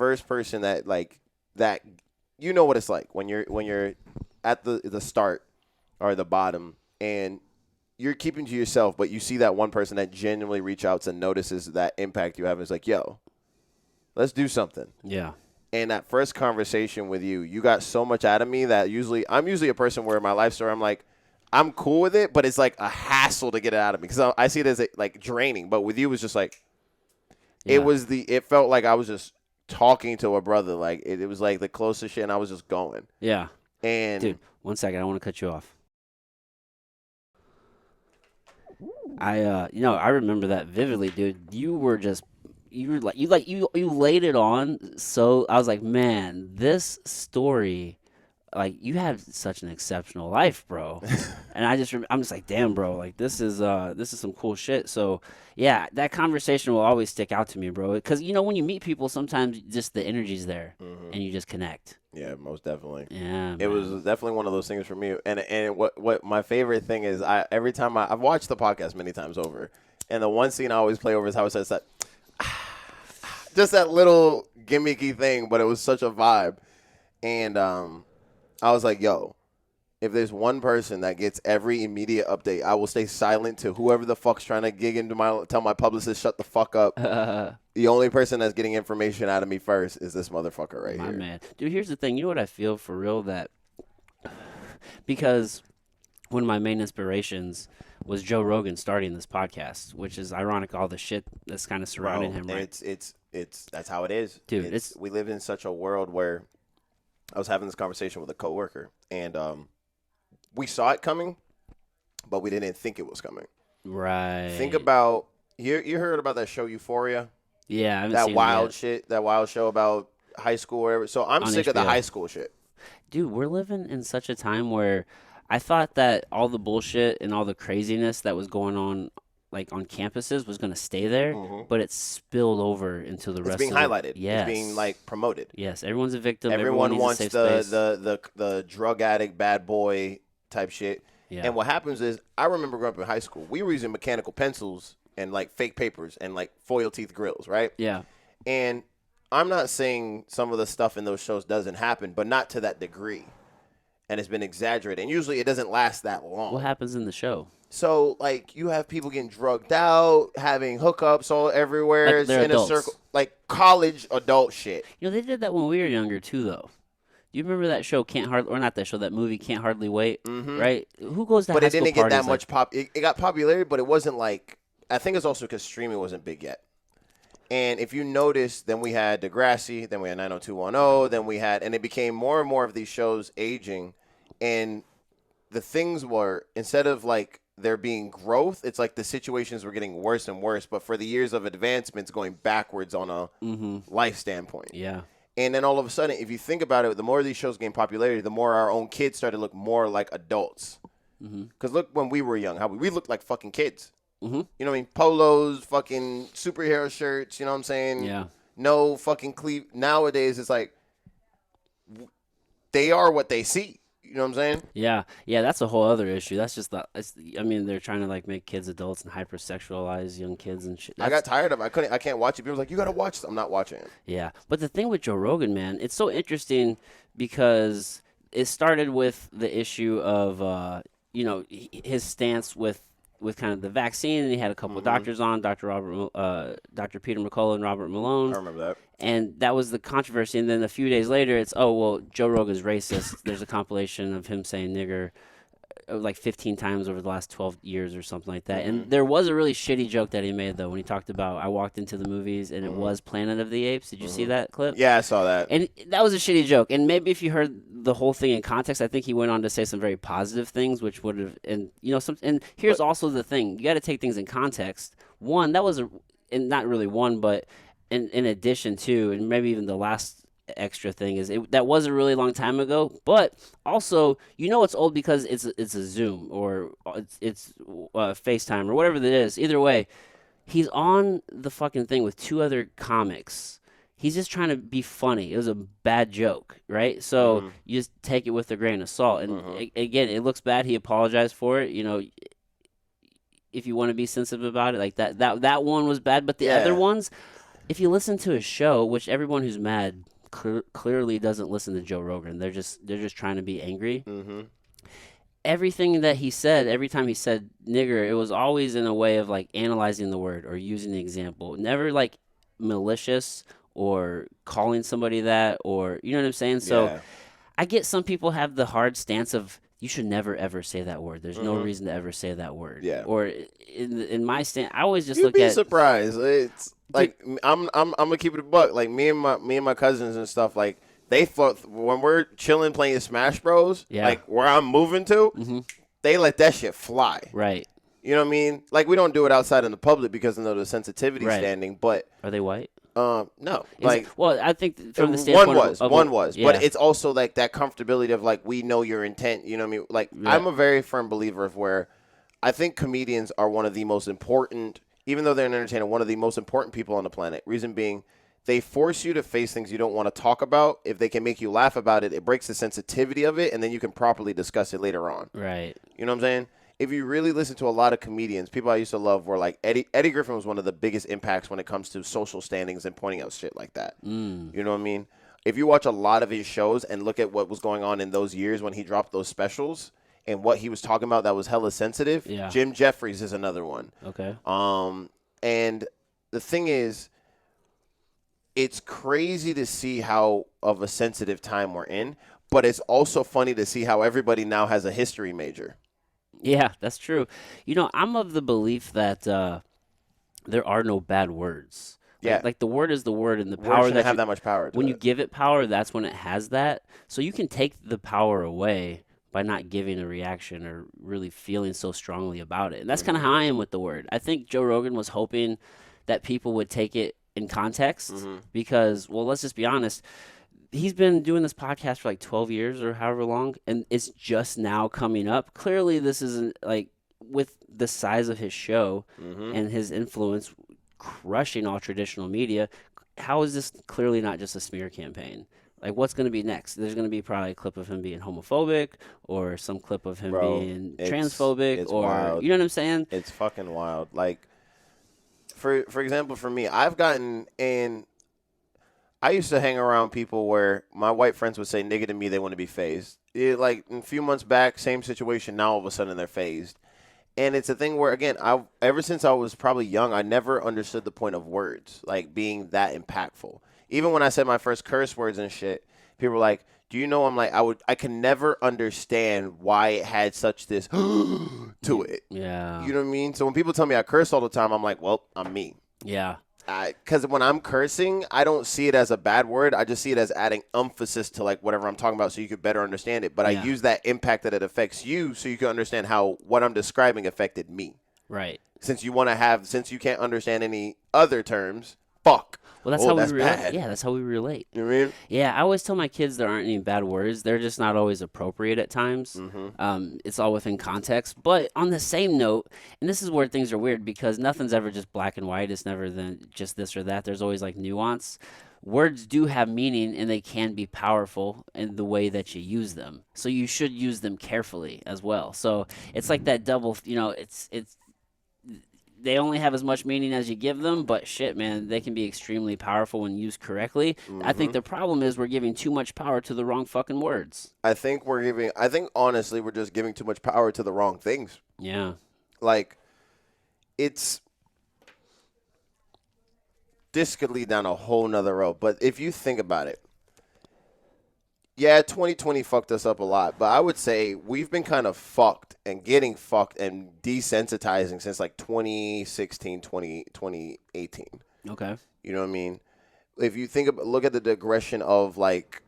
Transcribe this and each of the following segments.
first person that like that. You know what it's like when you're at the start or the bottom and you're keeping to yourself, but you see that one person that genuinely reach out and notices that impact you have. And it's like, yo, let's do something. Yeah. And that first conversation with you, you got so much out of me that I'm usually a person where in my life story I'm like, I'm cool with it, but it's like a hassle to get it out of me because I see it as like draining. But with you, it was just like, it felt like I was just talking to a brother. Like it was like the closest shit, and I was just going. Yeah. And dude, 1 second, I want to cut you off. I remember that vividly, dude. You laid it on. So I was like, man, this story, like, you have such an exceptional life, bro. And I'm just like, damn, bro, like this is some cool shit. So yeah, that conversation will always stick out to me, bro. Because when you meet people, sometimes just the energy's there and you just connect. Yeah, most definitely. Yeah, it was definitely one of those things for me. And what my favorite thing is, every time I've watched the podcast many times over, and the one scene I always play over is how it says that, just that little gimmicky thing, but it was such a vibe. And I was like, yo, if there's one person that gets every immediate update, I will stay silent to whoever the fuck's trying to gig into tell my publicist, shut the fuck up. The only person that's getting information out of me first is this motherfucker right here. My man. Dude, here's the thing. You know what I feel for real? That because one of my main inspirations was Joe Rogan starting this podcast, which is ironic, all the shit that's kind of surrounding him, right? It's that's how it is. Dude, we live in such a world where I was having this conversation with a coworker, and we saw it coming, but we didn't think it was coming. Right. Think about you heard about that show Euphoria? Yeah, I haven't that seen wild it yet. shit, that wild show about high school or whatever. So I'm sick of the high school shit. Dude, we're living in such a time where I thought that all the bullshit and all the craziness that was going on, like on campuses, was going to stay there, but it's spilled over into the rest. It's being highlighted. Yes. It's being like promoted. Yes, everyone's a victim. Everyone wants needs a safe space. the drug addict, bad boy type shit. Yeah. And what happens is, I remember growing up in high school, we were using mechanical pencils and like fake papers and like foil teeth grills, right? Yeah. And I'm not saying some of the stuff in those shows doesn't happen, but not to that degree. And it's been exaggerated. And usually it doesn't last that long. What happens in the show? So, like, you have people getting drugged out, having hookups all everywhere. Like they're in adults. a circle. Like college adult shit. They did that when we were younger, too, though. Do you remember that show, that movie, Can't Hardly Wait, right? Who goes to high school parties? But it didn't get that much it got popularity, but it wasn't like, I think it's also because streaming wasn't big yet. And if you notice, then we had Degrassi, then we had 90210, then we had, and it became more and more of these shows aging. And the things were, instead of like there being growth, it's like the situations were getting worse and worse. But for the years of advancements going backwards on a life standpoint. Yeah. And then all of a sudden, if you think about it, the more these shows gain popularity, the more our own kids started to look more like adults. Because look, when we were young, how we looked like fucking kids. You know what I mean? Polos, fucking superhero shirts, you know what I'm saying? Yeah. No fucking cleave. Nowadays, it's like they are what they see. You know what I'm saying? Yeah. Yeah, that's a whole other issue. That's just they're trying to like make kids adults and hypersexualize young kids and shit. I got tired of it. I can't watch it. People were like, you got to watch it. I'm not watching it. Yeah. But the thing with Joe Rogan, man, it's so interesting because it started with the issue of, his stance with kind of the vaccine, and he had a couple of doctors on, Dr. Dr. Peter McCullough and Robert Malone. I remember that. And that was the controversy. And then a few days later, it's, Joe Rogan's racist. There's a compilation of him saying nigger like 15 times over the last 12 years or something like that. And there was a really shitty joke that he made, though, when he talked about, I walked into the movies and it was Planet of the Apes. Did you see that clip? Yeah, I saw that. And that was a shitty joke. And maybe if you heard the whole thing in context, I think he went on to say some very positive things, which would have, and here's also the thing. You got to take things in context. One, that was and not really one, but in addition to, and maybe even the last extra thing is that was a really long time ago, but also it's old because it's a Zoom or it's FaceTime or whatever that is. Either way, he's on the fucking thing with two other comics. He's just trying to be funny. It was a bad joke, right? So you just take it with a grain of salt. And again, it looks bad. He apologized for it. If you want to be sensitive about it, like that one was bad, but the other ones, if you listen to his show, which everyone who's mad clearly doesn't listen to Joe Rogan. They're just trying to be angry. Mm-hmm. Everything that he said, every time he said nigger, it was always in a way of like analyzing the word or using the example. Never like malicious or calling somebody that, or you know what I'm saying? So Yeah. I get some people have the hard stance of you should never ever say that word. There's no Mm-hmm. reason to ever say that word. Yeah. Or in my stand, I always just You'd look be at surprised. It's like I'm gonna keep it a buck. Like me and my cousins and stuff. Like they thought when we're chilling playing Smash Bros. Yeah. Like where I'm moving to, Mhm. they let that shit fly. Right. You know what I mean? Like we don't do it outside in the public because of the sensitivity Right. standing. But Are they white? no. Is Like it- well, I think from the standpoint one was, yeah. but it's also like that comfortability of like we know your intent. You know what I mean? Like Yeah. I'm a very firm believer of where I think comedians are one of the most important, even though they're an entertainer, one of the most important people on the planet. Reason being, they force you to face things you don't want to talk about. If they can make you laugh about it, it breaks the sensitivity of it, and then you can properly discuss it later on. Right. You know what I'm saying? If you really listen to a lot of comedians, people I used to love were like Eddie Griffin was one of the biggest impacts when it comes to social standings and pointing out shit like that. Mm. You know what I mean? If you watch a lot of his shows and look at what was going on in those years when he dropped those specials and what he was talking about that was hella sensitive, Yeah. Jim Jeffries is another one. Okay. And the thing is, it's crazy to see how of a sensitive time we're in, but it's also funny to see how everybody now has a history major. Yeah, that's true. You know, I'm of the belief that there are no bad words. Yeah. Like the word is the word, and the Words power shouldn't that have you, that much power to when it. you give it power, that's when it has that. So you can take the power away by not giving a reaction or really feeling so strongly about it. And that's kind of how I am with the word. I think Joe Rogan was hoping that people would take it in context because, well, let's just be honest. He's been doing this podcast for like 12 years or however long, and it's just now coming up. Clearly, this isn't like with the size of his show and his influence crushing all traditional media. How is this clearly not just a smear campaign? Like, what's going to be next? There's going to be probably a clip of him being homophobic or some clip of him being transphobic it's or, wild. you know what I'm saying? It's fucking wild. Like, for example, for me, I've gotten in. I used to hang around people where my white friends would say nigga to me, they want to be phased. Like a few months back, same situation. Now all of a sudden they're phased, and it's a thing where again, ever since I was probably young, I never understood the point of words like being that impactful. Even when I said my first curse words and shit, people were like, "Do you know?" I'm like, I can never understand why it had such this to it. Yeah. You know what I mean? So when people tell me I curse all the time, I'm like, well, I'm me. Yeah. Because when I'm cursing, I don't see it as a bad word. I just see it as adding emphasis to like whatever I'm talking about so you could better understand it. But Yeah. I use that impact that it affects you so you can understand how what I'm describing affected me. Right. Since you can't understand any other terms, fuck. Well, that's Oh, how that's we relate. bad. Yeah, that's how we relate. You know what I mean? Yeah, I always tell my kids there aren't any bad words. They're just not always appropriate at times. It's all within context. But on the same note, and this is where things are weird because nothing's ever just black and white. It's never then just this or that. There's always like nuance. Words do have meaning and they can be powerful in the way that you use them. So you should use them carefully as well. So it's like that double, it's they only have as much meaning as you give them, but shit, man, they can be extremely powerful when used correctly. I think the problem is we're giving too much power to the wrong fucking words. I think honestly we're just giving too much power to the wrong things. Yeah. Like, this could lead down a whole nother road. But if you think about it, yeah, 2020 fucked us up a lot. But I would say we've been kind of fucked and getting fucked and desensitizing since like 2016, 2018. Okay. You know what I mean? If you look at the digression of like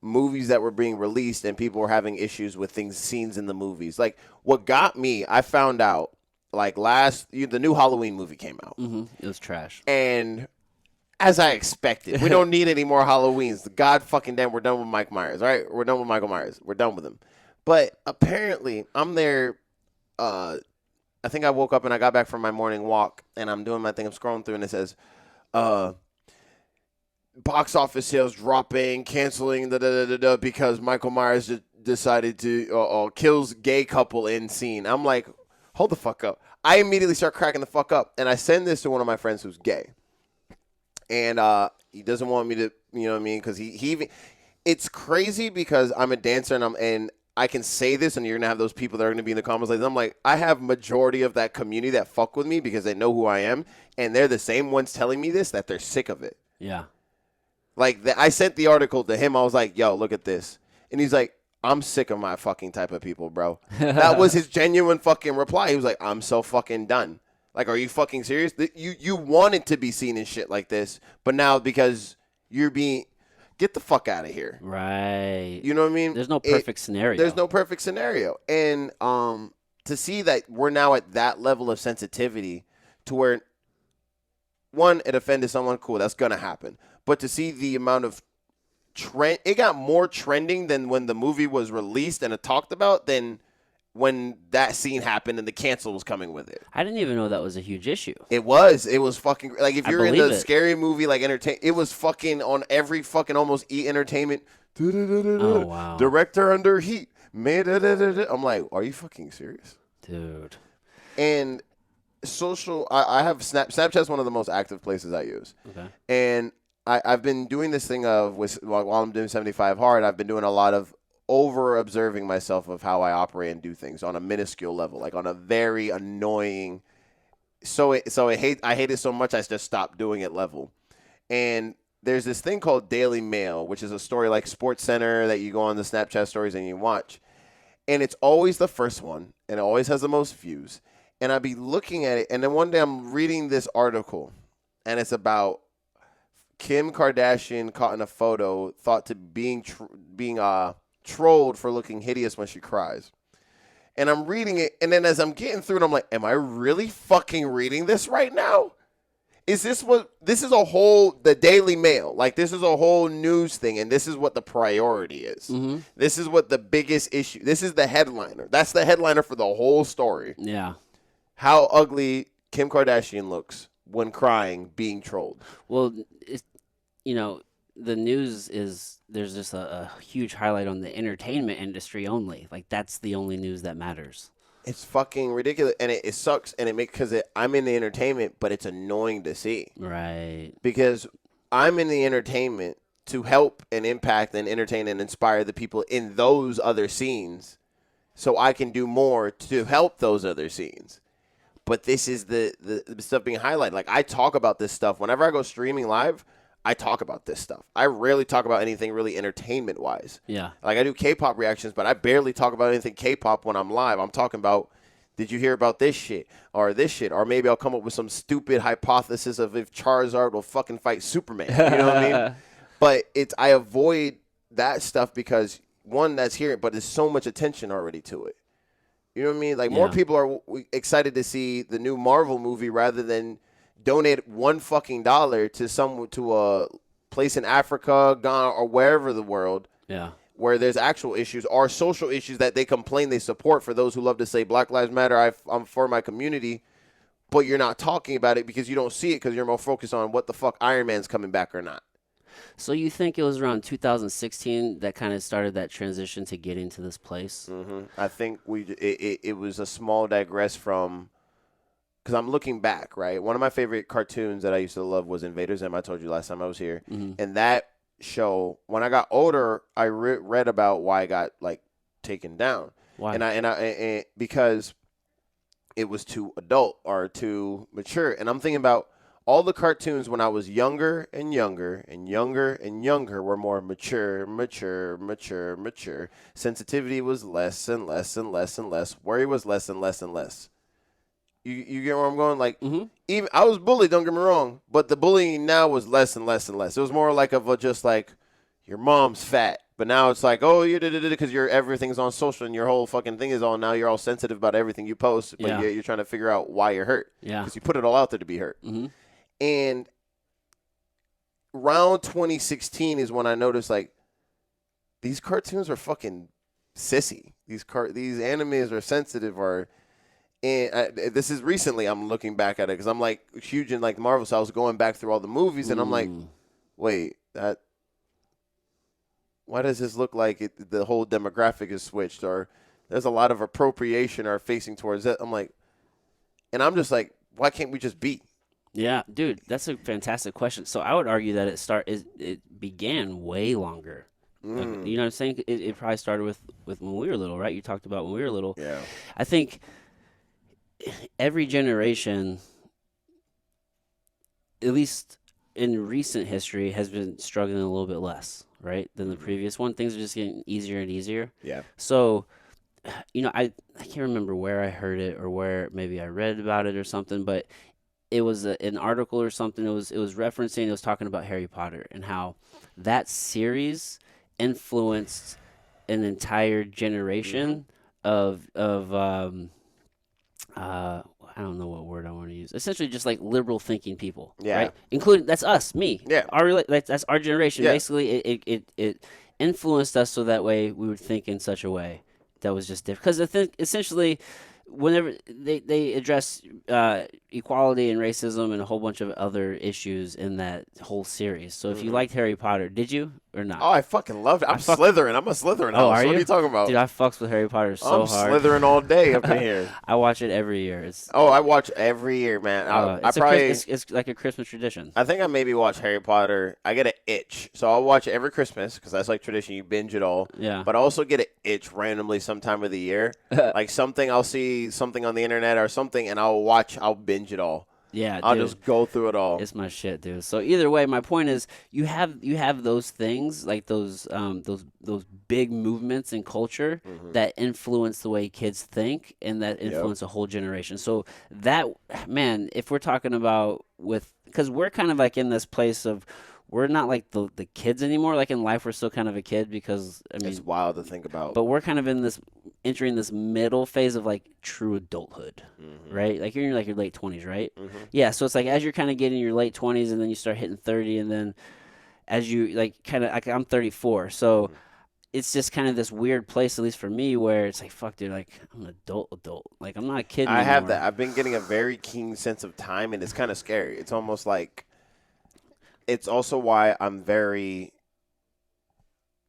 movies that were being released and people were having issues with scenes in the movies. Like what got me, I found out like the new Halloween movie came out. It was trash. And as I expected, we don't need any more Halloweens. God fucking damn, we're done with Mike Myers, right? We're done with Michael Myers. We're done with him. But apparently, I'm there. I think I woke up and I got back from my morning walk, and I'm doing my thing. I'm scrolling through, and it says, box office sales dropping, canceling, because Michael Myers decided to kills gay couple in scene. I'm like, hold the fuck up. I immediately start cracking the fuck up, and I send this to one of my friends who's gay. And he doesn't want me to, you know what I mean? Because he even, it's crazy because I'm a dancer and I can say this, and you're gonna have those people that are gonna be in the comments like, I'm like, I have majority of that community that fuck with me because they know who I am, and they're the same ones telling me this, that they're sick of it. Yeah. Like I sent the article to him. I was like, yo, look at this, and he's like, I'm sick of my fucking type of people, bro. That was his genuine fucking reply. He was like, I'm so fucking done. Like, are you fucking serious? You wanted to be seen in shit like this, but now because you're being, get the fuck out of here. Right. You know what I mean? There's no perfect scenario. There's no perfect scenario. And to see that we're now at that level of sensitivity to where, one, it offended someone, cool, that's going to happen. But to see the amount of trend, it got more trending than when the movie was released and it talked about than when that scene happened and the cancel was coming with it. I didn't even know that was a huge issue. It was fucking, like, if you're in the it. scary movie, like, it was fucking on every fucking almost entertainment. Oh, wow. Director under heat. I'm like, are you fucking serious? Dude. And social, I have Snapchat's one of the most active places I use. Okay. And I've been doing this thing of, while I'm doing 75 hard, I've been doing a lot of over observing myself of how I operate and do things on a minuscule level, like on a very annoying. I hate it so much I just stopped doing it level. And there's this thing called Daily Mail, which is a story like Sports Center that you go on the Snapchat stories and you watch. And it's always the first one, and it always has the most views. And I'd be looking at it, and then one day I'm reading this article, and it's about Kim Kardashian caught in a photo thought to being trolled for looking hideous when she cries. And I'm reading it, and then as I'm getting through it, I'm like, am I really fucking reading this right now? This is the Daily Mail. Like, this is a whole news thing, and this is what the priority is. Mm-hmm. This is what the biggest issue, this is the headliner. That's the headliner for the whole story. Yeah. How ugly Kim Kardashian looks when crying, being trolled. Well, the news is, there's just a huge highlight on the entertainment industry only. Like, that's the only news that matters. It's fucking ridiculous, and it sucks, and I'm in the entertainment, but it's annoying to see. Right. Because I'm in the entertainment to help and impact and entertain and inspire the people in those other scenes so I can do more to help those other scenes. But this is the stuff being highlighted. Like, I talk about this stuff. Whenever I go streaming live, I talk about this stuff. I rarely talk about anything really entertainment-wise. Yeah. Like, I do K-pop reactions, but I barely talk about anything K-pop when I'm live. I'm talking about, did you hear about this shit? Or this shit? Or maybe I'll come up with some stupid hypothesis of if Charizard will fucking fight Superman. You know what I mean? But I avoid that stuff because, one, that's here, but there's so much attention already to it. You know what I mean? Like, more people are excited to see the new Marvel movie rather than donate $1 fucking to a place in Africa, Ghana, or wherever the world. Yeah. Where there's actual issues or social issues that they complain they support. For those who love to say Black Lives Matter, I'm for my community, but you're not talking about it because you don't see it because you're more focused on what the fuck Iron Man's coming back or not. So you think it was around 2016 that kind of started that transition to getting to this place? Mm-hmm. I think it was a small digress from, because I'm looking back, right? One of my favorite cartoons that I used to love was Invader Zim. I told you last time I was here. Mm-hmm. And that show, when I got older, I read about why it got, like, taken down. Why? And because it was too adult or too mature. And I'm thinking about all the cartoons when I was younger and younger and younger and younger were more mature. Sensitivity was less and less and less and less. Worry was less and less and less. You get where I'm going? Like, even I was bullied, don't get me wrong, but the bullying now was less and less and less. It was more like just like, your mom's fat. But now it's like, oh, you did it because everything's on social and your whole fucking thing is on. Now you're all sensitive about everything you post, but you're trying to figure out why you're hurt. Yeah. Because you put it all out there to be hurt. Mm-hmm. And around 2016 is when I noticed, like, these cartoons are fucking sissy. These animes are sensitive this is recently I'm looking back at it because I'm, like, huge in, like, Marvel. So I was going back through all the movies and I'm like, wait, why does this look like the whole demographic is switched, or there's a lot of appropriation or facing towards it? I'm like, and I'm just like, why can't we just be? Yeah, dude, that's a fantastic question. So I would argue that it began way longer. You know what I'm saying? It probably started with when we were little, right? You talked about when we were little. Yeah. I think every generation, at least in recent history, has been struggling a little bit less, right, than the previous one. Things are just getting easier and easier. Yeah. So, I can't remember where I heard it or where maybe I read about it or something, but it was an article or something. It was referencing. It was talking about Harry Potter and how that series influenced an entire generation of I don't know what word I want to use. Essentially, just like liberal thinking people, Yeah. right? Including that's us, me, Yeah. that's our generation. Yeah. Basically, it influenced us so that way we would think in such a way that was just different. Because I think essentially, whenever they address equality and racism and a whole bunch of other issues in that whole series. So if you liked Harry Potter, did you or not? Oh, I fucking loved it. I'm Slytherin. I'm a Slytherin house. Oh, are What you? are you talking about? Dude, I fucks with Harry Potter so I'm hard. Slytherin all day up in here. I watch it every year. It's I watch every year, man. I probably. it's like a Christmas tradition. I think I maybe watch Harry Potter. I get an itch, so I'll watch it every Christmas because that's like tradition. You binge it all. Yeah. But I also get an itch randomly sometime of the year, like something I'll see something on the internet or something, and I'll binge it all. Yeah, I'll dude, just go through it all. it's my shit, dude. So either way, my point is, you have those things like those big movements in culture that influence the way kids think and that influence a whole generation. So that, man, if we're talking about because we're kind of like in this place of, we're not like the kids anymore. Like in life, we're still kind of a kid because It's wild to think about. but we're kind of entering this middle phase of like true adulthood, right? Like you're in like your late 20s, right? Yeah. So it's like as you're kind of getting your late 20s and then you start hitting 30, and then as you like kind of like I'm 34, so it's just kind of this weird place, at least for me, where it's like, fuck, dude, like I'm an adult. Like I'm not a kid anymore. I have that. I've been getting a very keen sense of time, and it's kind of scary. It's almost like. It's also why I'm very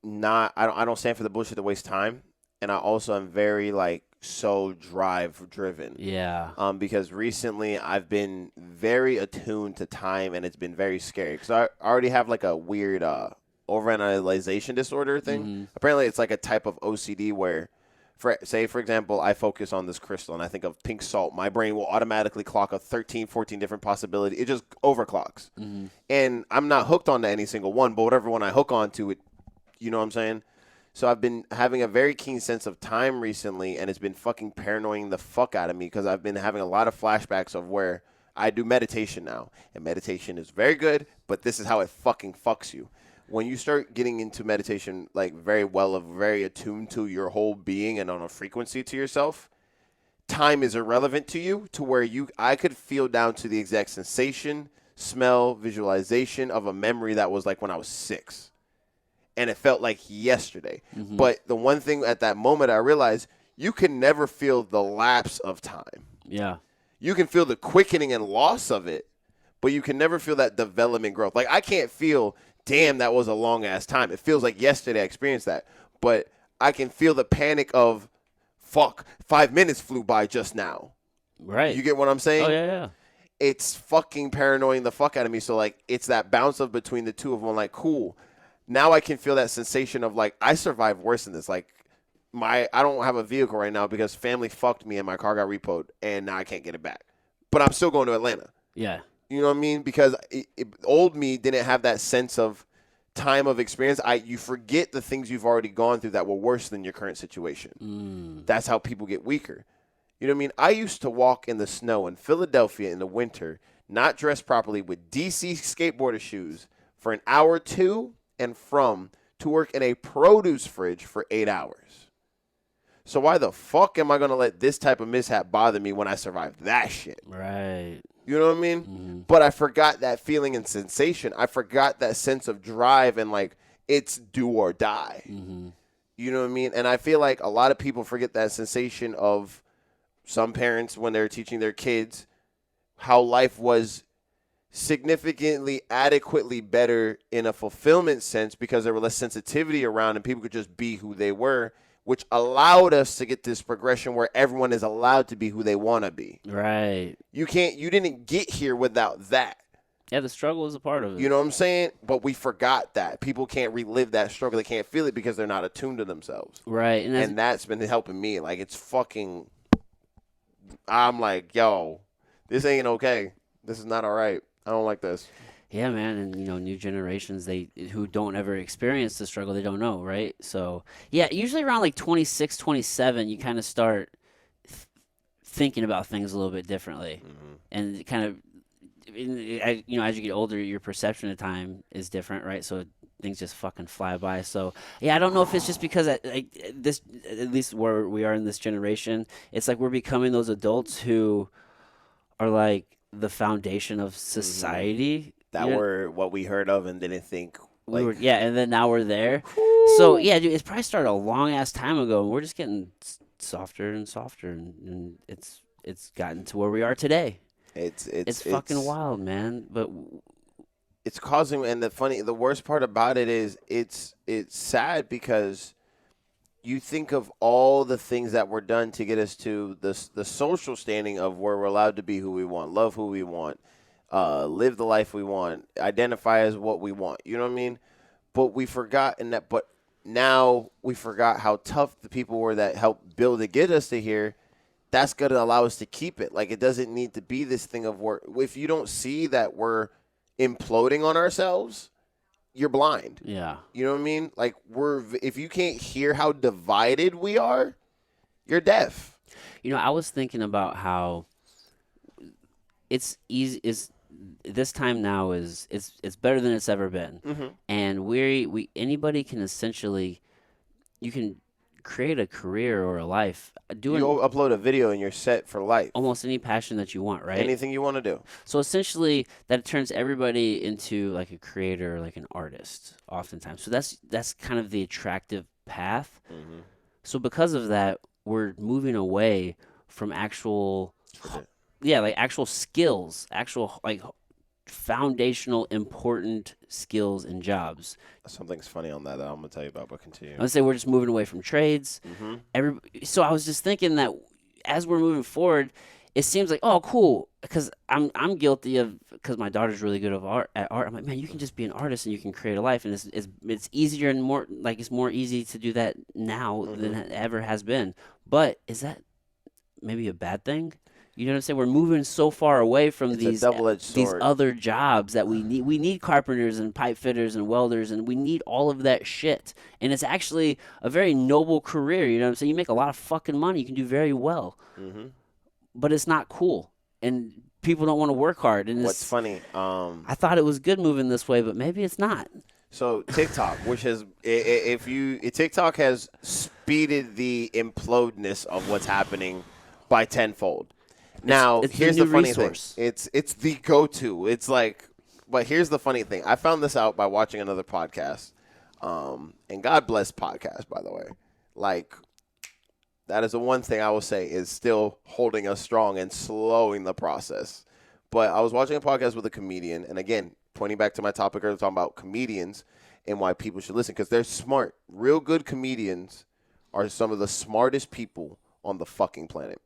not. I don't stand for the bullshit that wastes time, and I also am very like so drive driven. Yeah. Because recently I've been very attuned to time, and it's been very scary because I already have like a weird overanalyzation disorder thing. Apparently, it's like a type of OCD where. For example, I focus on this crystal and I think of pink salt. My brain will automatically clock a 13, 14 different possibilities. It just overclocks. And I'm not hooked onto any single one, but whatever one I hook onto it, you know what I'm saying? So I've been having a very keen sense of time recently, and it's been fucking paranoying the fuck out of me because I've been having a lot of flashbacks of where I do meditation now. And meditation is very good, but this is how it fucking fucks you. When you start getting into meditation, like very attuned to your whole being and on a frequency to yourself, time is irrelevant to you to where I could feel down to the exact sensation, smell, visualization of a memory that was like when I was 6. And it felt like yesterday. But the one thing at that moment I realized, you can never feel the lapse of time. Yeah. You can feel the quickening and loss of it, but you can never feel that development growth. Like I can't feel, damn, that was a long ass time. It feels like yesterday I experienced that. But I can feel the panic of, fuck, 5 minutes flew by just now. Right. You get what I'm saying? Oh, yeah. It's fucking paranoying the fuck out of me. So, like, it's that bounce of between the two of them. Like, cool. Now I can feel that sensation of, like, I survived worse than this. Like, I don't have a vehicle right now because family fucked me and my car got repoed, and now I can't get it back. But I'm still going to Atlanta. Yeah. You know what I mean? Because old me didn't have that sense of time of experience. You forget the things you've already gone through that were worse than your current situation. That's how people get weaker. You know what I mean? I used to walk in the snow in Philadelphia in the winter, not dressed properly, with DC skateboarder shoes for an hour to and from to work in a produce fridge for 8 hours. So why the fuck am I going to let this type of mishap bother me when I survived that shit? Right. You know what I mean? But I forgot that feeling and sensation. I forgot that sense of drive and, like, it's do or die. You know what I mean? And I feel like a lot of people forget that sensation of some parents when they're teaching their kids how life was significantly, adequately better in a fulfillment sense because there was less sensitivity around and people could just be who they were which allowed us to get this progression where everyone is allowed to be who they want to be. Right. You didn't get here without that. Yeah, the struggle is a part of it. You know what I'm saying? But we forgot that. People can't relive that struggle. They can't feel it because they're not attuned to themselves. Right. And that's been helping me. Like, it's fucking, I'm like, yo, this ain't okay. This is not all right. I don't like this. Yeah, man, and new generations who don't ever experience the struggle, they don't know, right? So, yeah, usually around like 26, 27, you kind of start thinking about things a little bit differently, and kind of, as you get older, your perception of time is different, right? So things just fucking fly by. So, yeah, I don't know if it's just because at least where we are in this generation, it's like we're becoming those adults who are like the foundation of society. That were what we heard of and didn't think. And then now we're there. So, yeah, dude, it's probably started a long-ass time ago, and we're just getting softer and softer, and it's gotten to where we are today. It's fucking wild, man. But it's causing, and the worst part about it is it's sad because you think of all the things that were done to get us to the social standing of where we're allowed to be who we want, love who we want, live the life we want, identify as what we want. You know what I mean? But we forgot but now we forgot how tough the people were that helped build to get us to here. That's going to allow us to keep it. Like, it doesn't need to be this thing of where, if you don't see that we're imploding on ourselves, you're blind. Yeah. You know what I mean? Like, if you can't hear how divided we are, you're deaf. I was thinking about how it's easy this time now it's better than it's ever been. Mm-hmm. And anybody can essentially, you can create a career or a life doing. You upload a video and you're set for life. Almost any passion that you want, right? Anything you want to do. So essentially, that turns everybody into like a creator, like an artist, oftentimes. So that's kind of the attractive path. Mm-hmm. So because of that, we're moving away from actual skills, actual like foundational important skills and jobs. Something's funny on that I'm going to tell you about, but continue. I would say we're just moving away from trades. Mm-hmm. So I was just thinking that as we're moving forward, it seems like, oh, cool, because I'm guilty of, because my daughter's really good at art. I'm like, man, you can just be an artist and you can create a life, and it's easier and more like it's more easy to do that now than it ever has been. But is that maybe a bad thing? You know what I'm saying? We're moving so far away from these other jobs that we need. We need carpenters and pipe fitters and welders, and we need all of that shit. And it's actually a very noble career. You know what I'm saying? You make a lot of fucking money. You can do very well. Mm-hmm. But it's not cool. And people don't want to work hard. And what's funny, I thought it was good moving this way, but maybe it's not. So TikTok, which has TikTok has speeded the implodedness of what's happening by tenfold. Now, here's the funny thing. It's the go-to. It's like, but here's the funny thing. I found this out by watching another podcast. And God bless podcasts, by the way. Like, that is the one thing I will say is still holding us strong and slowing the process. But I was watching a podcast with a comedian, and again, pointing back to my topic, I was talking about comedians and why people should listen, because they're smart. Real good comedians are some of the smartest people on the fucking planet.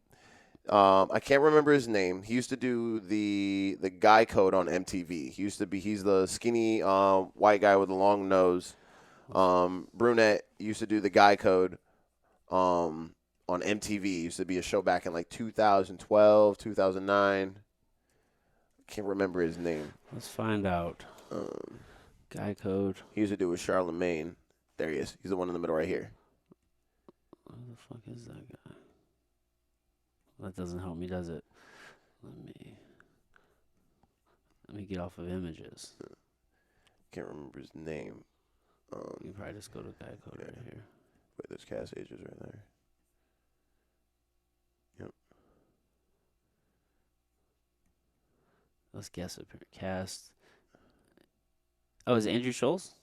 I can't remember his name. He used to do the guy code on MTV. He's the skinny white guy with a long nose. Brunette used to do the guy code on MTV. It used to be a show back in like 2012, 2009. Can't remember his name. Let's find out. Guy code. He used to do with Charlemagne. There he is. He's the one in the middle right here. Who the fuck is that guy? That doesn't help me, does it? Let me get off of images. Can't remember his name. You can probably just go to guy code right here. Wait, there's cast ages right there. Yep. Let's guess it. Cast. Oh, is it Andrew Schultz?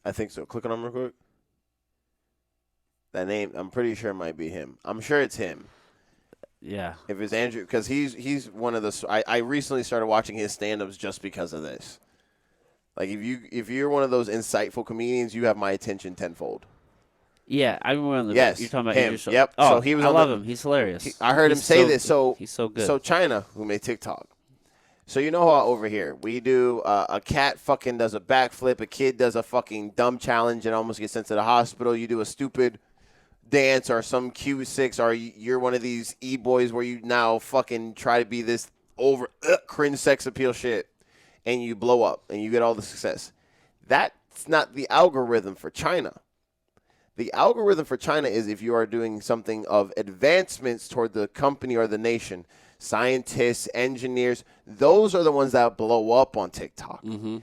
I think so. Click on him real quick. That name, I'm pretty sure it might be him. I'm sure it's him. Yeah. If it's Andrew, because he's one of the. I recently started watching his stand-ups just because of this. Like, if you're one of those insightful comedians, you have my attention tenfold. Yeah, I remember on the. Yes, You're talking about him. Idris Elba. Yep. Oh, So he was I on love the- him. He's hilarious. I heard him He's say so- this. So he's so good. So China, who made TikTok. So you know how over here we do a cat fucking does a backflip, a kid does a fucking dumb challenge and almost gets sent to the hospital. You do a stupid dance or some Q6 or you're one of these e-boys where you now fucking try to be this over cringe sex appeal shit and you blow up and you get all the success. That's not the algorithm for China. The algorithm for China is if you are doing something of advancements toward the company or the nation, scientists, engineers, those are the ones that blow up on TikTok. Mm-hmm.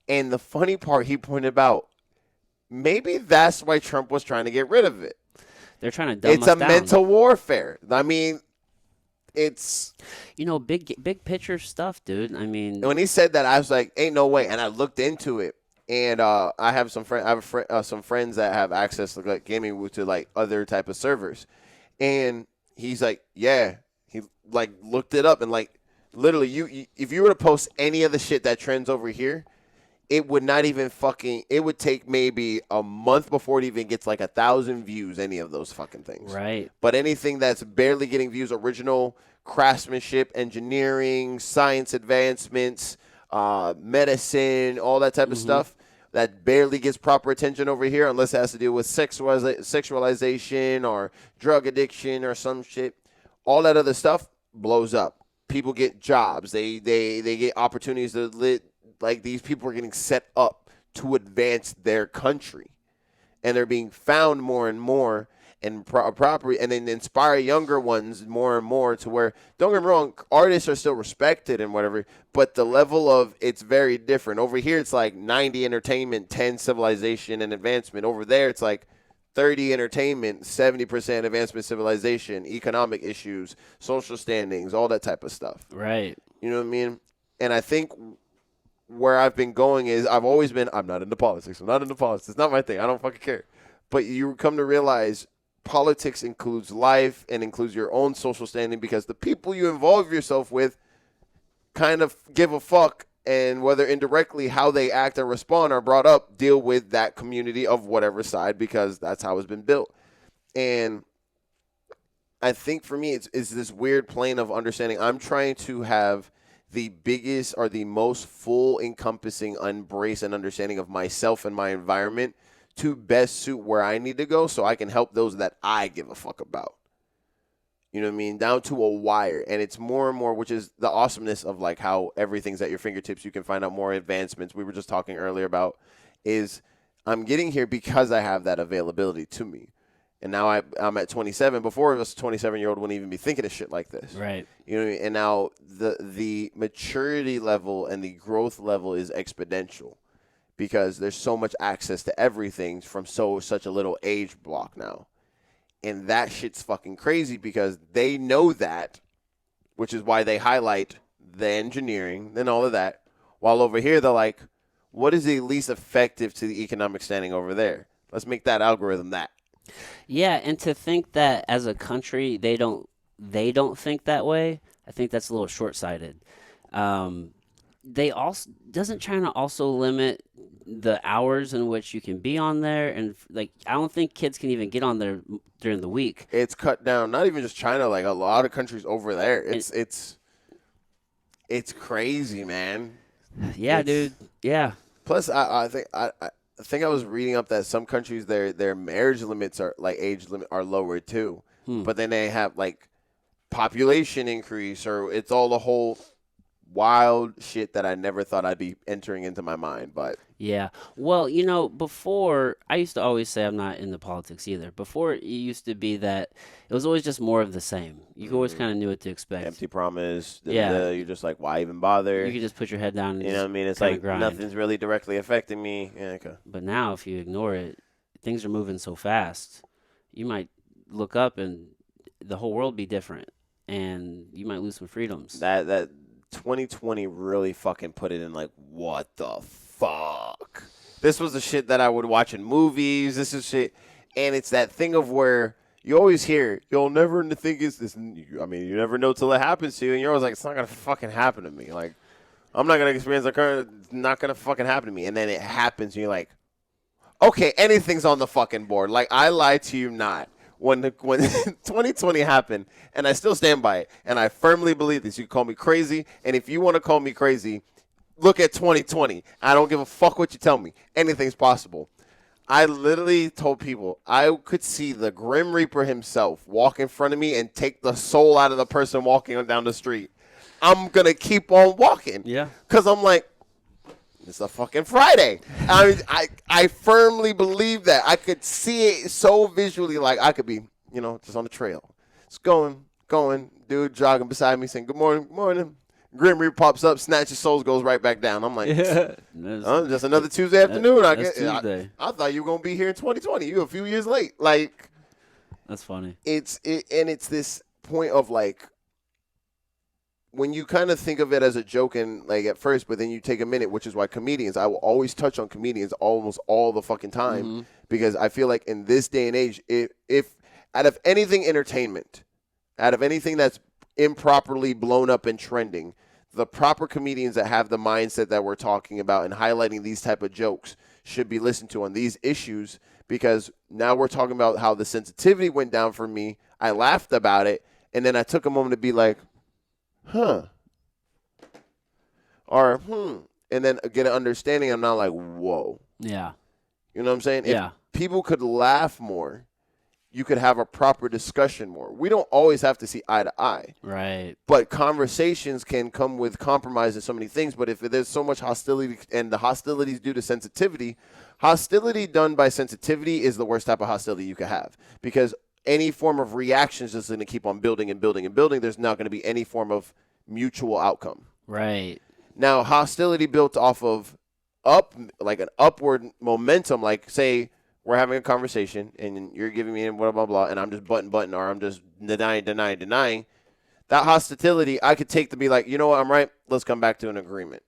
And the funny part he pointed out, maybe that's why Trump was trying to get rid of it. They're trying to dumb It's us a down. mental warfare. I mean, it's big picture stuff, dude. I mean, when he said that, I was like, "Ain't no way." And I looked into it, and I have some some friends that have access to like gaming to like other type of servers, and he's like, "Yeah." He like looked it up and like literally, you if you were to post any of the shit that trends over here, it would not even fucking. It would take maybe a month before it even gets like 1,000 views. Any of those fucking things, right? But anything that's barely getting views, original craftsmanship, engineering, science advancements, medicine, all that type of stuff that barely gets proper attention over here, unless it has to do with sexualization or drug addiction or some shit. All that other stuff blows up. People get jobs. They get opportunities to live. Like these people are getting set up to advance their country, and they're being found more and more and properly, and then inspire younger ones more and more to where, don't get me wrong, artists are still respected and whatever, but the level of it's very different. Over here, it's like 90 entertainment, 10 civilization and advancement. Over there, it's like 30 entertainment, 70% advancement, civilization, economic issues, social standings, all that type of stuff. Right. You know what I mean? And I think where I've been going is I'm not into politics. I'm not into politics. It's not my thing. I don't fucking care. But you come to realize politics includes life and includes your own social standing because the people you involve yourself with kind of give a fuck, and whether indirectly how they act and respond or brought up deal with that community of whatever side because that's how it's been built. And I think for me it's this weird plane of understanding. I'm trying to have the biggest or the most full encompassing embrace and understanding of myself and my environment to best suit where I need to go so I can help those that I give a fuck about. You know what I mean? Down to a wire. And it's more and more, which is the awesomeness of like how everything's at your fingertips. You can find out more advancements. We were just talking earlier about is I'm getting here because I have that availability to me. And now I'm at 27. Before it was a 27-year-old wouldn't even be thinking of shit like this. Right. You know what I mean? And now the maturity level and the growth level is exponential because there's so much access to everything from such a little age block now. And that shit's fucking crazy because they know that, which is why they highlight the engineering and all of that. While over here, they're like, what is the least effective to the economic standing over there? Let's make that algorithm that. Yeah, and to think that as a country they don't think that way, I think that's a little short-sighted. They also doesn't China also limit the hours in which you can be on there, and like I don't think kids can even get on there during the week. It's cut down. Not even just China, like a lot of countries over there. It's crazy, man. Yeah, dude. Yeah. Plus, I think I was reading up that some countries their marriage limits are like age limit are lower too, but then they have like population increase or it's all the whole wild shit that I never thought I'd be entering into my mind. But yeah, well, before I used to always say I'm not into politics either. Before it used to be that it was always just more of the same. You always kind of knew what to expect. Empty promise. Yeah. You're just like, why even bother? You could just put your head down and you know what I mean? It's like grind. Nothing's really directly affecting me. Yeah, okay. But now, if you ignore it, things are moving so fast. You might look up and the whole world be different, and you might lose some freedoms. That 2020 really fucking put it in like, what the fuck? This was the shit that I would watch in movies. This is shit. And it's that thing of where you always hear, you'll never think it's this. I mean, you never know till it happens to you. And you're always like, it's not going to fucking happen to me. Like, I'm not going to experience the current. It's not going to fucking happen to me. And then it happens and you're like, Okay, anything's on the fucking board. Like, I lie to you not. When 2020 happened, and I still stand by it, and I firmly believe this. You can call me crazy, and if you want to call me crazy, look at 2020. I don't give a fuck what you tell me. Anything's possible. I literally told people I could see the Grim Reaper himself walk in front of me and take the soul out of the person walking down the street. I'm going to keep on walking. Yeah. Because I'm like, it's a fucking Friday. I firmly believe that. I could see it so visually, like I could be, just on the trail. It's going, dude jogging beside me saying, good morning. Grim Reaper pops up, snatches souls, goes right back down. I'm like, just another Tuesday afternoon. Tuesday. I thought you were going to be here in 2020. You a few years late. Like, that's funny. It's this point of like, when you kind of think of it as a joke and like at first, but then you take a minute, which is why comedians, I will always touch on comedians almost all the fucking time, because I feel like in this day and age, if out of anything entertainment, out of anything that's improperly blown up and trending, the proper comedians that have the mindset that we're talking about and highlighting these type of jokes should be listened to on these issues, because now we're talking about how the sensitivity went down for me. I laughed about it, and then I took a moment to be like, or and then get an understanding. I'm not like, whoa. Yeah. You know what I'm saying? Yeah. If people could laugh more, you could have a proper discussion more. We don't always have to see eye to eye. Right. But conversations can come with compromise and so many things. But if there's so much hostility, and the hostility is due to sensitivity, hostility done by sensitivity is the worst type of hostility you could have, because any form of reaction is just going to keep on building and building and building. There's not going to be any form of mutual outcome. Right. Now, hostility built off of like an upward momentum, like say we're having a conversation and you're giving me blah, blah, blah, and I'm just button, or I'm just denying. That hostility, I could take to be like, you know what, I'm right. Let's come back to an agreement.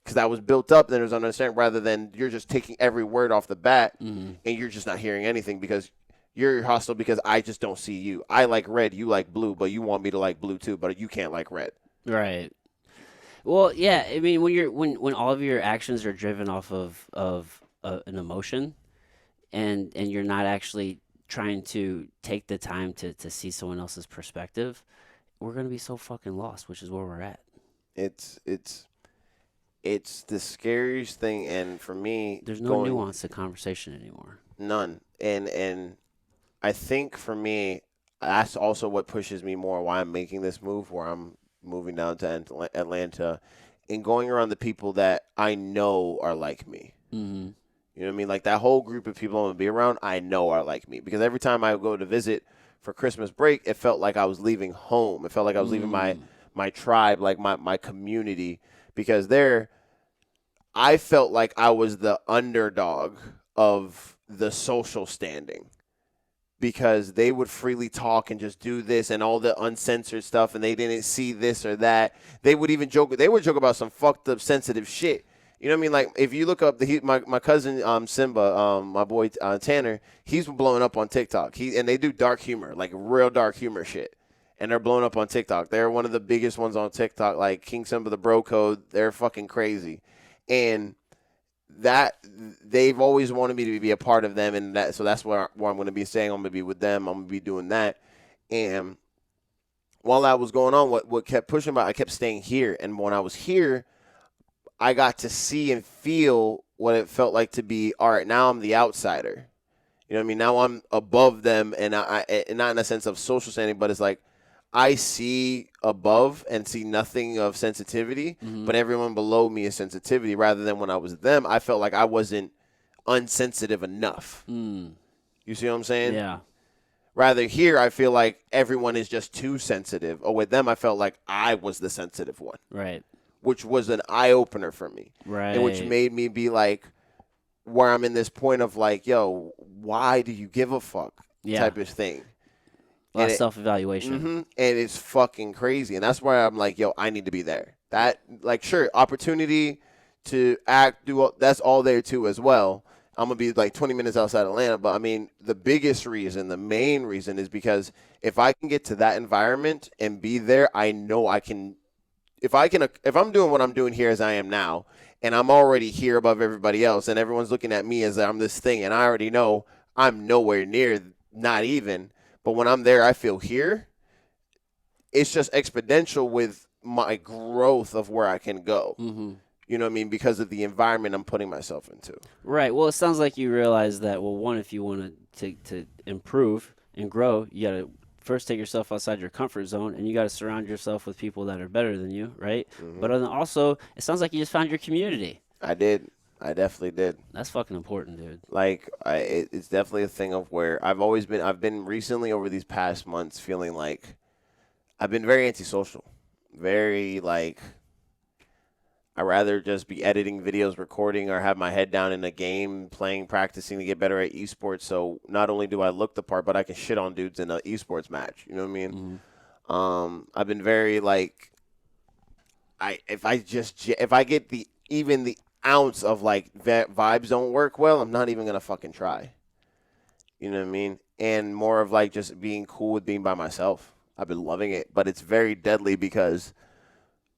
Because that was built up, then there's an understanding, rather than you're just taking every word off the bat and you're just not hearing anything because you're hostile because I just don't see you. I like red, you like blue, but you want me to like blue too, but you can't like red. Right. Well, yeah. I mean, when all of your actions are driven off of an emotion, and you're not actually trying to take the time to see someone else's perspective, we're gonna be so fucking lost, which is where we're at. It's the scariest thing, and for me, there's no nuance to conversation anymore. None. And I think for me, that's also what pushes me more why I'm making this move, where I'm moving down to Atlanta and going around the people that I know are like me. Mm-hmm. You know what I mean? Like that whole group of people I'm going to be around, I know are like me. Because every time I go to visit for Christmas break, it felt like I was leaving home. It felt like I was leaving my tribe, like my community. Because there, I felt like I was the underdog of the social standing. Because they would freely talk and just do this and all the uncensored stuff, and they didn't see this or that. They would even joke. They would joke about some fucked up sensitive shit. You know what I mean? Like if you look up my cousin Simba, my boy Tanner, he's blowing up on TikTok. And they do dark humor, like real dark humor shit, and they're blowing up on TikTok. They're one of the biggest ones on TikTok. Like King Simba, the Bro Code, they're fucking crazy, and that they've always wanted me to be a part of them, and so that's where I'm going to be saying I'm going to be with them. I'm going to be doing that. And while that was going on, what kept pushing me, I kept staying here. And when I was here, I got to see and feel what it felt like to be, all right, now I'm the outsider. You know what I mean? Now I'm above them, and and not in a sense of social standing, but it's like I see above and see nothing of sensitivity, but everyone below me is sensitivity. Rather than when I was them, I felt like I wasn't unsensitive enough. You see what I'm saying? Yeah. Rather here, I feel like everyone is just too sensitive. Or with them, I felt like I was the sensitive one. Right. Which was an eye-opener for me. Right. And which made me be like, where I'm in this point of like, yo, why do you give a fuck type of thing. A lot of self-evaluation. And it's fucking crazy. And that's why I'm like, yo, I need to be there. That, like, sure, opportunity to act, that's all there too as well. I'm going to be like 20 minutes outside Atlanta. But, I mean, the biggest reason, the main reason is because if I can get to that environment and be there, I know I can. If I'm doing what I'm doing here as I am now, and I'm already here above everybody else, and everyone's looking at me as I'm this thing, and I already know I'm nowhere near, not even. But when I'm there, I feel here. It's just exponential with my growth of where I can go. Mm-hmm. You know what I mean? Because of the environment I'm putting myself into. Right. Well, it sounds like you realize that, well, one, if you want to improve and grow, you got to first take yourself outside your comfort zone, and you got to surround yourself with people that are better than you, right? Mm-hmm. But then also, it sounds like you just found your community. I did. I definitely did. That's fucking important, dude. Like, it's definitely a thing of where I've been recently over these past months feeling like I've been very antisocial. Very, like, I'd rather just be editing videos, recording, or have my head down in a game, playing, practicing to get better at esports. So not only do I look the part, but I can shit on dudes in an esports match. You know what I mean? Mm-hmm. I've been very, like, if I get even the ounce of, like, vibes don't work well, I'm not even gonna fucking try. You know what I mean? And more of, like, just being cool with being by myself. I've been loving it, but it's very deadly because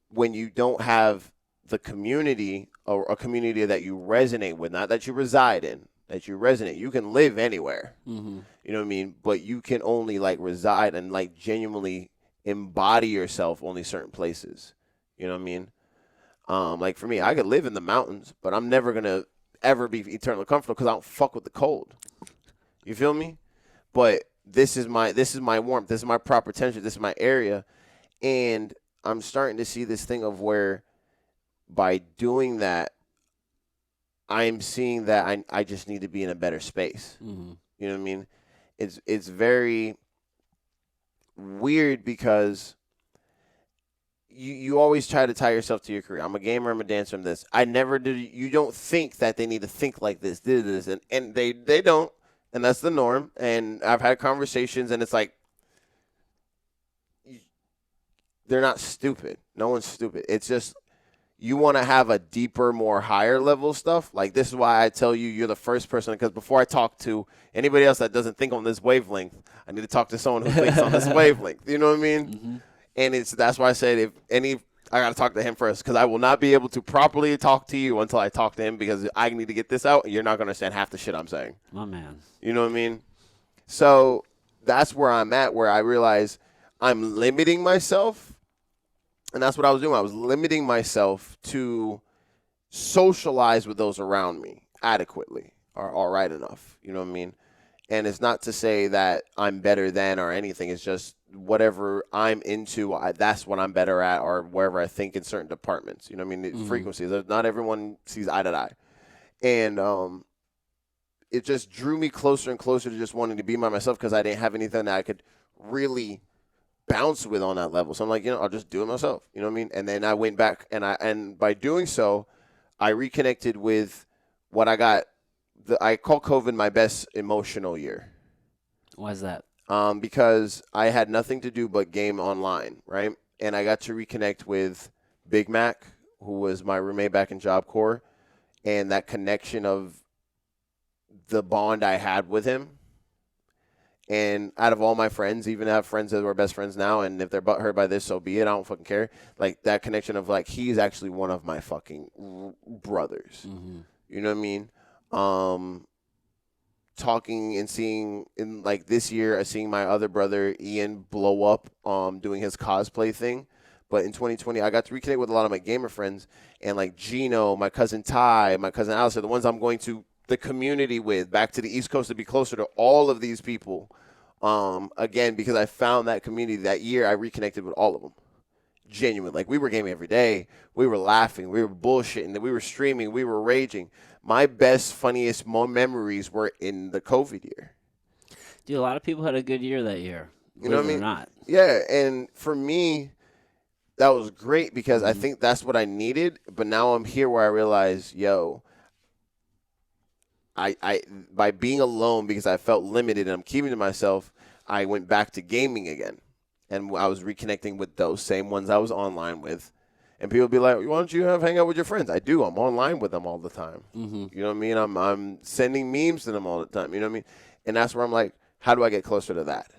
when you don't have the community or a community that you resonate with, not that you reside in, that you resonate, you can live anywhere. Mm-hmm. You know what I mean? But you can only, like, reside and, like, genuinely embody yourself only certain places. You know what I mean? Like, for me, I could live in the mountains, but I'm never going to ever be eternally comfortable because I don't fuck with the cold. You feel me? But this is my warmth. This is my proper temperature. This is my area. And I'm starting to see this thing of where by doing that, I'm seeing that I just need to be in a better space. Mm-hmm. You know what I mean? It's very weird because you always try to tie yourself to your career. I'm a gamer, I'm a dancer, I'm this. I never did. You don't think that they need to think like this, and they don't, and that's the norm. And I've had conversations, and it's like they're not stupid. No one's stupid. It's just you want to have a deeper, more higher level stuff. Like, this is why I tell you you're the first person, because before I talk to anybody else that doesn't think on this wavelength, I need to talk to someone who thinks on this wavelength. You know what I mean? Mm-hmm. And that's why I said I got to talk to him first, because I will not be able to properly talk to you until I talk to him, because I need to get this out, and you're not going to understand half the shit I'm saying. My man. You know what I mean? So that's where I'm at, where I realize I'm limiting myself. And that's what I was doing. I was limiting myself to socialize with those around me adequately or all right enough. You know what I mean? And it's not to say that I'm better than or anything. It's just whatever I'm into, that's what I'm better at, or wherever I think in certain departments. You know what I mean? Mm-hmm. Frequencies. Not everyone sees eye to eye. And it just drew me closer and closer to just wanting to be by myself, because I didn't have anything that I could really bounce with on that level. So I'm like, I'll just do it myself. You know what I mean? And then I went back, and by doing so, I reconnected with what I got. I call COVID my best emotional year. Why is that? Because I had nothing to do but game online, right? And I got to reconnect with Big Mac, who was my roommate back in Job Corps, and that connection of the bond I had with him. And out of all my friends, even have friends that are best friends now, and if they're butthurt by this, so be it. I don't fucking care. Like, that connection of, like, he's actually one of my fucking brothers. Mm-hmm. You know what I mean? Talking and seeing, in like this year, seeing my other brother Ian blow up doing his cosplay thing. But in 2020, I got to reconnect with a lot of my gamer friends, and like Gino, my cousin Ty, my cousin Alice are the ones I'm going to the community with, back to the East Coast to be closer to all of these people. Again, because I found that community that year, I reconnected with all of them. Genuine. Like, we were gaming every day. We were laughing. We were bullshitting. We were streaming. We were raging. My best, funniest memories were in the COVID year. Dude, a lot of people had a good year that year. You know what I mean? Or not. Yeah, and for me, that was great, because I think that's what I needed. But now I'm here where I realize, I by being alone, because I felt limited and I'm keeping to myself, I went back to gaming again. And I was reconnecting with those same ones I was online with. And people be like, why don't you hang out with your friends? I do. I'm online with them all the time. Mm-hmm. You know what I mean? I'm sending memes to them all the time. You know what I mean? And that's where I'm like, how do I get closer to that?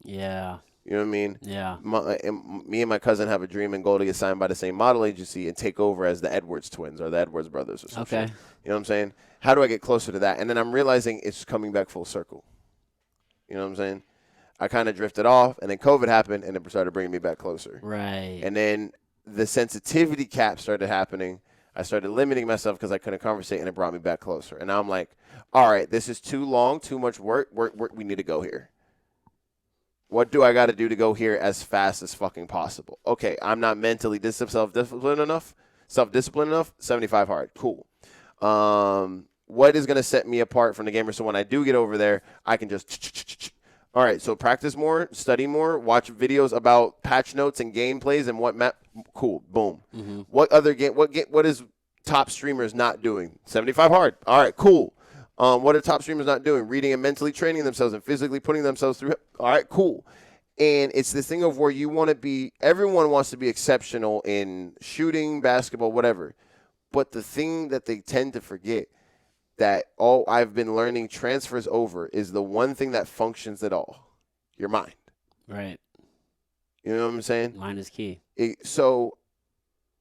Yeah. You know what I mean? Yeah. Me and my cousin have a dream and goal to get signed by the same model agency and take over as the Edwards twins or the Edwards brothers or something. Okay. You know what I'm saying? How do I get closer to that? And then I'm realizing it's coming back full circle. You know what I'm saying? I kind of drifted off, and then COVID happened, and it started bringing me back closer. Right. And then the sensitivity cap started happening. I started limiting myself because I couldn't conversate, and it brought me back closer. And now I'm like, all right, this is too long, too much work. We need to go here. What do I got to do to go here as fast as fucking possible? Okay, I'm not mentally self-disciplined enough. 75 hard. Cool. What is going to set me apart from the gamer so when I do get over there, I can just... All right, so practice more, study more, watch videos about patch notes and gameplays and what map... Cool. Boom. Mm-hmm. What other game... What is top streamers not doing? 75 hard. All right, cool. What are top streamers not doing? Reading and mentally training themselves and physically putting themselves through. All right, cool. And it's this thing of where you want to be, everyone wants to be exceptional in shooting, basketball, whatever. But the thing that they tend to forget that all I've been learning transfers over is the one thing that functions at all, your mind. Right. You know what I'm saying? Mind is key. So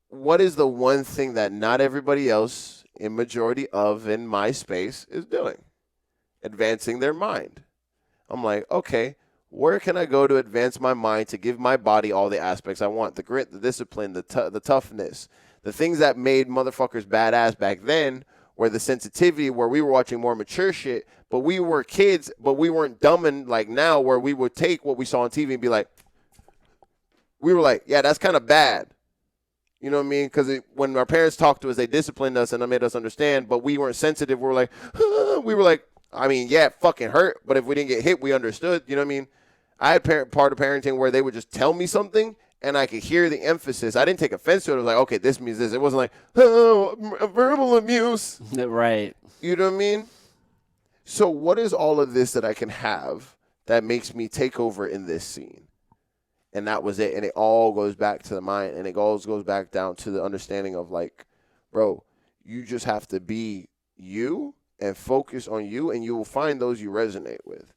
what is the one thing that not everybody else in majority of in my space is doing? Advancing their mind. I'm like, okay, where can I go to advance my mind to give my body all the aspects I want? The grit, the discipline, the toughness, the things that made motherfuckers badass back then, where the sensitivity, where we were watching more mature shit, but we were kids, but we weren't dumb and like now where we would take what we saw on TV and be like, we were like, yeah, that's kind of bad. You know what I mean? Because when our parents talked to us, they disciplined us and they made us understand, but we weren't sensitive. We were like, I mean, yeah, it fucking hurt, but if we didn't get hit, we understood. You know what I mean? I had part of parenting where they would just tell me something and I could hear the emphasis. I didn't take offense to it. I was like, okay, this means this. It wasn't like, oh, verbal abuse. Right. You know what I mean? So what is all of this that I can have that makes me take over in this scene? And that was it. And it all goes back to the mind. And it all goes back down to the understanding of like, bro, you just have to be you and focus on you. And you will find those you resonate with.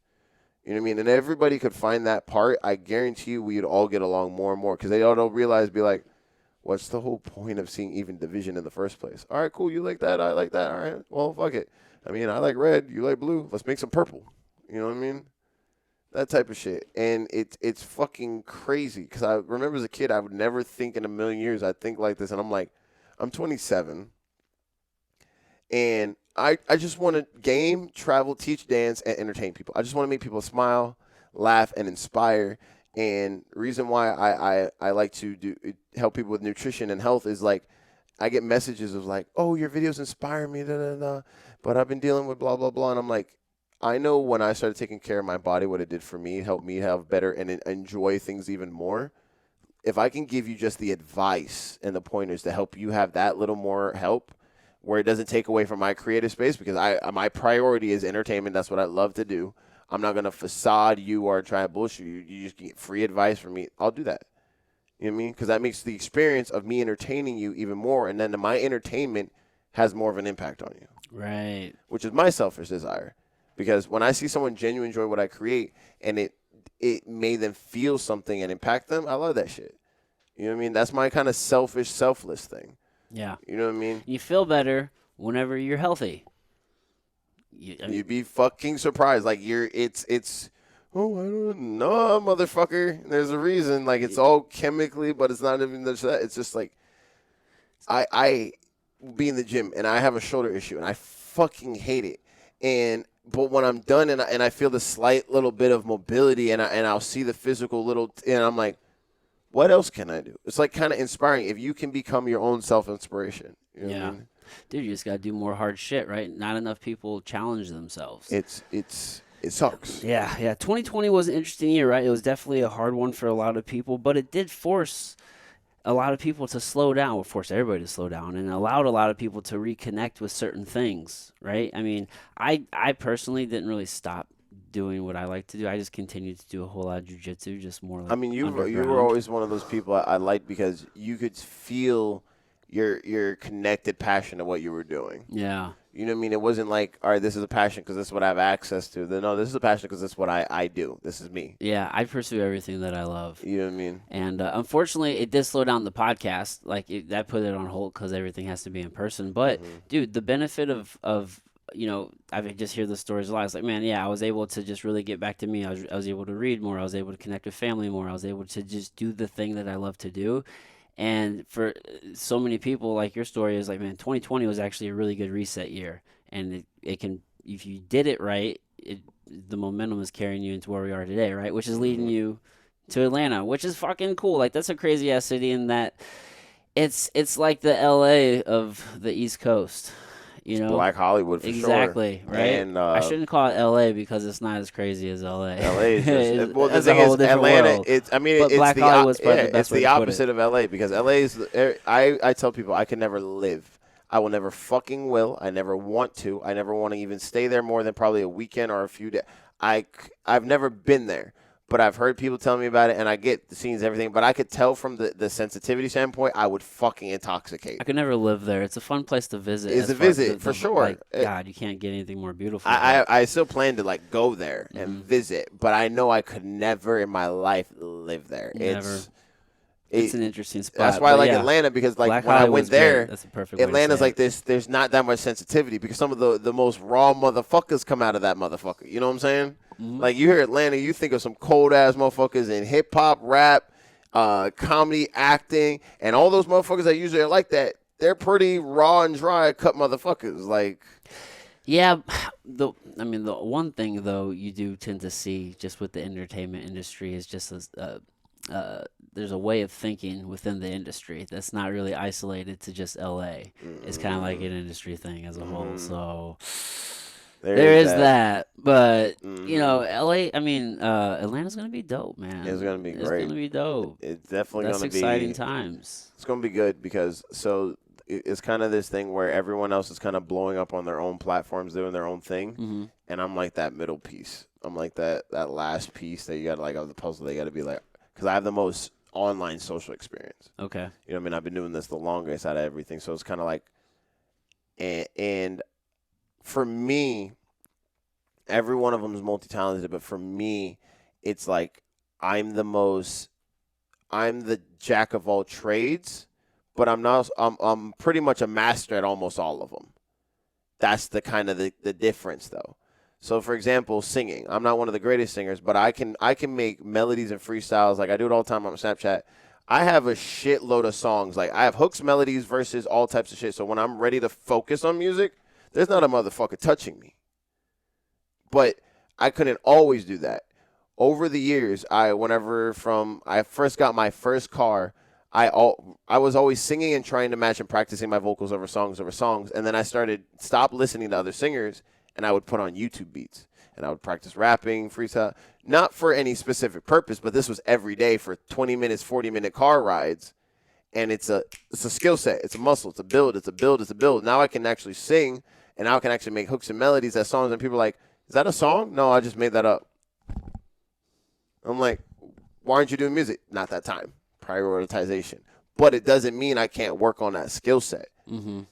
You know what I mean? And everybody could find that part. I guarantee you we'd all get along more and more. Because they all don't realize, be like, what's the whole point of seeing even division in the first place? All right, cool. You like that? I like that. All right. Well, fuck it. I mean, I like red. You like blue. Let's make some purple. You know what I mean? That type of shit. And it's fucking crazy because I remember as a kid, I would never think in a million years I'd think like this. And I'm like, I'm 27. And I just want to game, travel, teach, dance, and entertain people. I just want to make people smile, laugh, and inspire. And the reason why I like to help people with nutrition and health is like I get messages of like, oh, your videos inspire me, but I've been dealing with blah, blah, blah. And I'm like, I know when I started taking care of my body, what it did for me, helped me have better and enjoy things even more. If I can give you just the advice and the pointers to help you have that little more help where it doesn't take away from my creative space because my priority is entertainment. That's what I love to do. I'm not going to facade you or try to bullshit you. You just get free advice from me. I'll do that. You know what I mean? Because that makes the experience of me entertaining you even more. And then my entertainment has more of an impact on you. Right. Which is my selfish desire. Because when I see someone genuinely enjoy what I create and it made them feel something and impact them, I love that shit. You know what I mean? That's my kind of selfish, selfless thing. Yeah. You know what I mean? You feel better whenever you're healthy. You'd be fucking surprised. Like it's oh, I don't know, motherfucker. There's a reason. Like it's all chemically, but it's not even that. It's just like I be in the gym and I have a shoulder issue and I fucking hate it. But when I'm done and I feel the slight little bit of mobility and I'll see the physical little and I'm like, what else can I do? It's like kind of inspiring if you can become your own self-inspiration. You know what I mean? Dude, you just got to do more hard shit, right? Not enough people challenge themselves. It sucks. Yeah. 2020 was an interesting year, right? It was definitely a hard one for a lot of people, but it did force a lot of people to slow down. Well, forced everybody to slow down and allowed a lot of people to reconnect with certain things, right? I mean, I personally didn't really stop doing what I like to do. I just continued to do a whole lot of jiu-jitsu, just more like you were always one of those people I liked because you could feel your connected passion to what you were doing. Yeah. You know what I mean? It wasn't like, all right, this is a passion because this is what I have access to. No, this is a passion because this is what I do. This is me. Yeah, I pursue everything that I love. You know what I mean? And unfortunately, it did slow down the podcast. Like that put it on hold because everything has to be in person. But dude, the benefit of I just hear the stories a lot. It's like, man, yeah, I was able to just really get back to me. I was able to read more. I was able to connect with family more. I was able to just do the thing that I love to do. And for so many people, like your story is like, man, 2020 was actually a really good reset year. And it can, if you did it right, the momentum is carrying you into where we are today, right? Which is leading you to Atlanta, which is fucking cool. Like, that's a crazy ass city in that it's like the LA of the East Coast. You know, Black Hollywood for exactly, sure. Right? And I shouldn't call it LA because it's not as crazy as LA. LA is just well. The That's thing a whole is, different Atlanta. world. It's Black the Hollywood's probably the best it's way the to put opposite of LA because LA is. I tell people I can never live. I will never fucking will. I never want to. I never want to even stay there more than probably a weekend or a few days. I've never been there. But I've heard people tell me about it, and I get the scenes, everything. But I could tell from the sensitivity standpoint, I would fucking intoxicate. I could never live there. It's a fun place to visit. It's a visit, for sure. Like, God, you can't get anything more beautiful. I still plan to, like, go there and visit. But I know I could never in my life live there. Never. It's an interesting spot. That's why I like Atlanta, because, like, Black when I went there, that's a perfect way to Atlanta's say like this. There's not that much sensitivity because some of the most raw motherfuckers come out of that motherfucker. You know what I'm saying? Like, you hear Atlanta, you think of some cold-ass motherfuckers in hip-hop, rap, comedy, acting, and all those motherfuckers that usually are like that, they're pretty raw and dry cut motherfuckers. Like, yeah, the one thing, though, you do tend to see just with the entertainment industry is just there's a way of thinking within the industry that's not really isolated to just L.A. It's kind of like an industry thing as a whole, so... There is that. But, LA, Atlanta's going to be dope, man. It's going to be great. It's going to be dope. It's definitely going to be. That's exciting times. It's going to be good because, it's kind of this thing where everyone else is kind of blowing up on their own platforms, doing their own thing. And I'm like that middle piece. I'm like that last piece that you got to, like, of the puzzle, they got to be like, because I have the most online social experience. Okay. You know what I mean? I've been doing this the longest out of everything. So it's kind of like, and for me, every one of them is multi-talented, but for me, it's like I'm the jack of all trades, but I'm pretty much a master at almost all of them. That's the kind of the difference, though. So, for example, singing. I'm not one of the greatest singers, but I can make melodies and freestyles. Like, I do it all the time on Snapchat. I have a shitload of songs. Like, I have hooks, melodies, verses, all types of shit. So when I'm ready to focus on music, there's not a motherfucker touching me. But I couldn't always do that. Over the years, I first got my first car, I was always singing and trying to match and practicing my vocals over songs. And then I stopped listening to other singers, and I would put on YouTube beats. And I would practice rapping, freestyle, not for any specific purpose, but this was every day for 20 minutes, 40-minute car rides. And it's a skill set. It's a muscle. It's a build. Now I can actually sing, and now I can actually make hooks and melodies as songs, and people are like, is that a song? No, I just made that up. I'm like, why aren't you doing music? Not that time. Prioritization. But it doesn't mean I can't work on that skill set.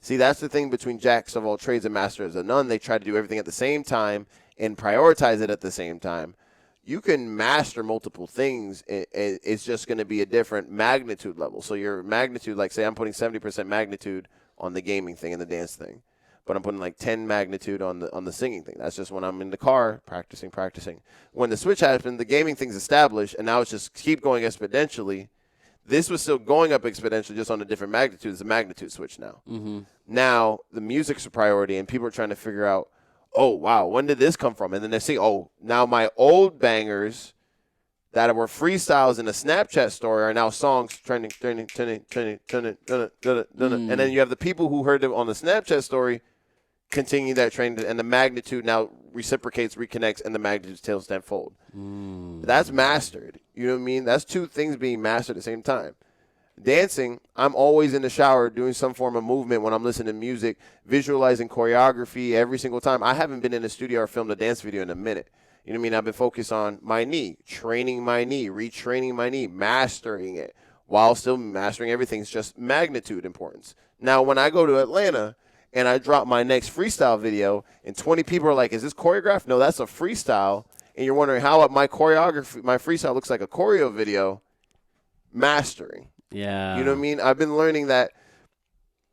See, that's the thing between jacks of all trades and masters of none. They try to do everything at the same time and prioritize it at the same time. You can master multiple things. It's just going to be a different magnitude level. So your magnitude, like say I'm putting 70% magnitude on the gaming thing and the dance thing. But I'm putting like 10 magnitude on the singing thing. That's just when I'm in the car practicing. When the switch happened, the gaming thing's established, and now it's just keep going exponentially. This was still going up exponentially, just on a different magnitude. It's a magnitude switch now. Now the music's a priority, and people are trying to figure out, oh, wow, when did this come from? And then they see, oh, now my old bangers that were freestyles in a Snapchat story are now songs trending. And then you have the people who heard it on the Snapchat story continue that trend, and the magnitude now reciprocates, reconnects, and the magnitude tails tenfold. That's mastered. You know what I mean? That's two things being mastered at the same time. Dancing, I'm always in the shower doing some form of movement when I'm listening to music, visualizing choreography every single time. I haven't been in the studio or filmed a dance video in a minute. You know what I mean? I've been focused on my knee, training my knee, retraining my knee, mastering it, while still mastering everything. It's just magnitude importance. Now, when I go to Atlanta and I drop my next freestyle video, and 20 people are like, "Is this choreographed?" No, that's a freestyle. And you're wondering how my choreography, my freestyle looks like a choreo video. Mastering. Yeah. You know what I mean? I've been learning that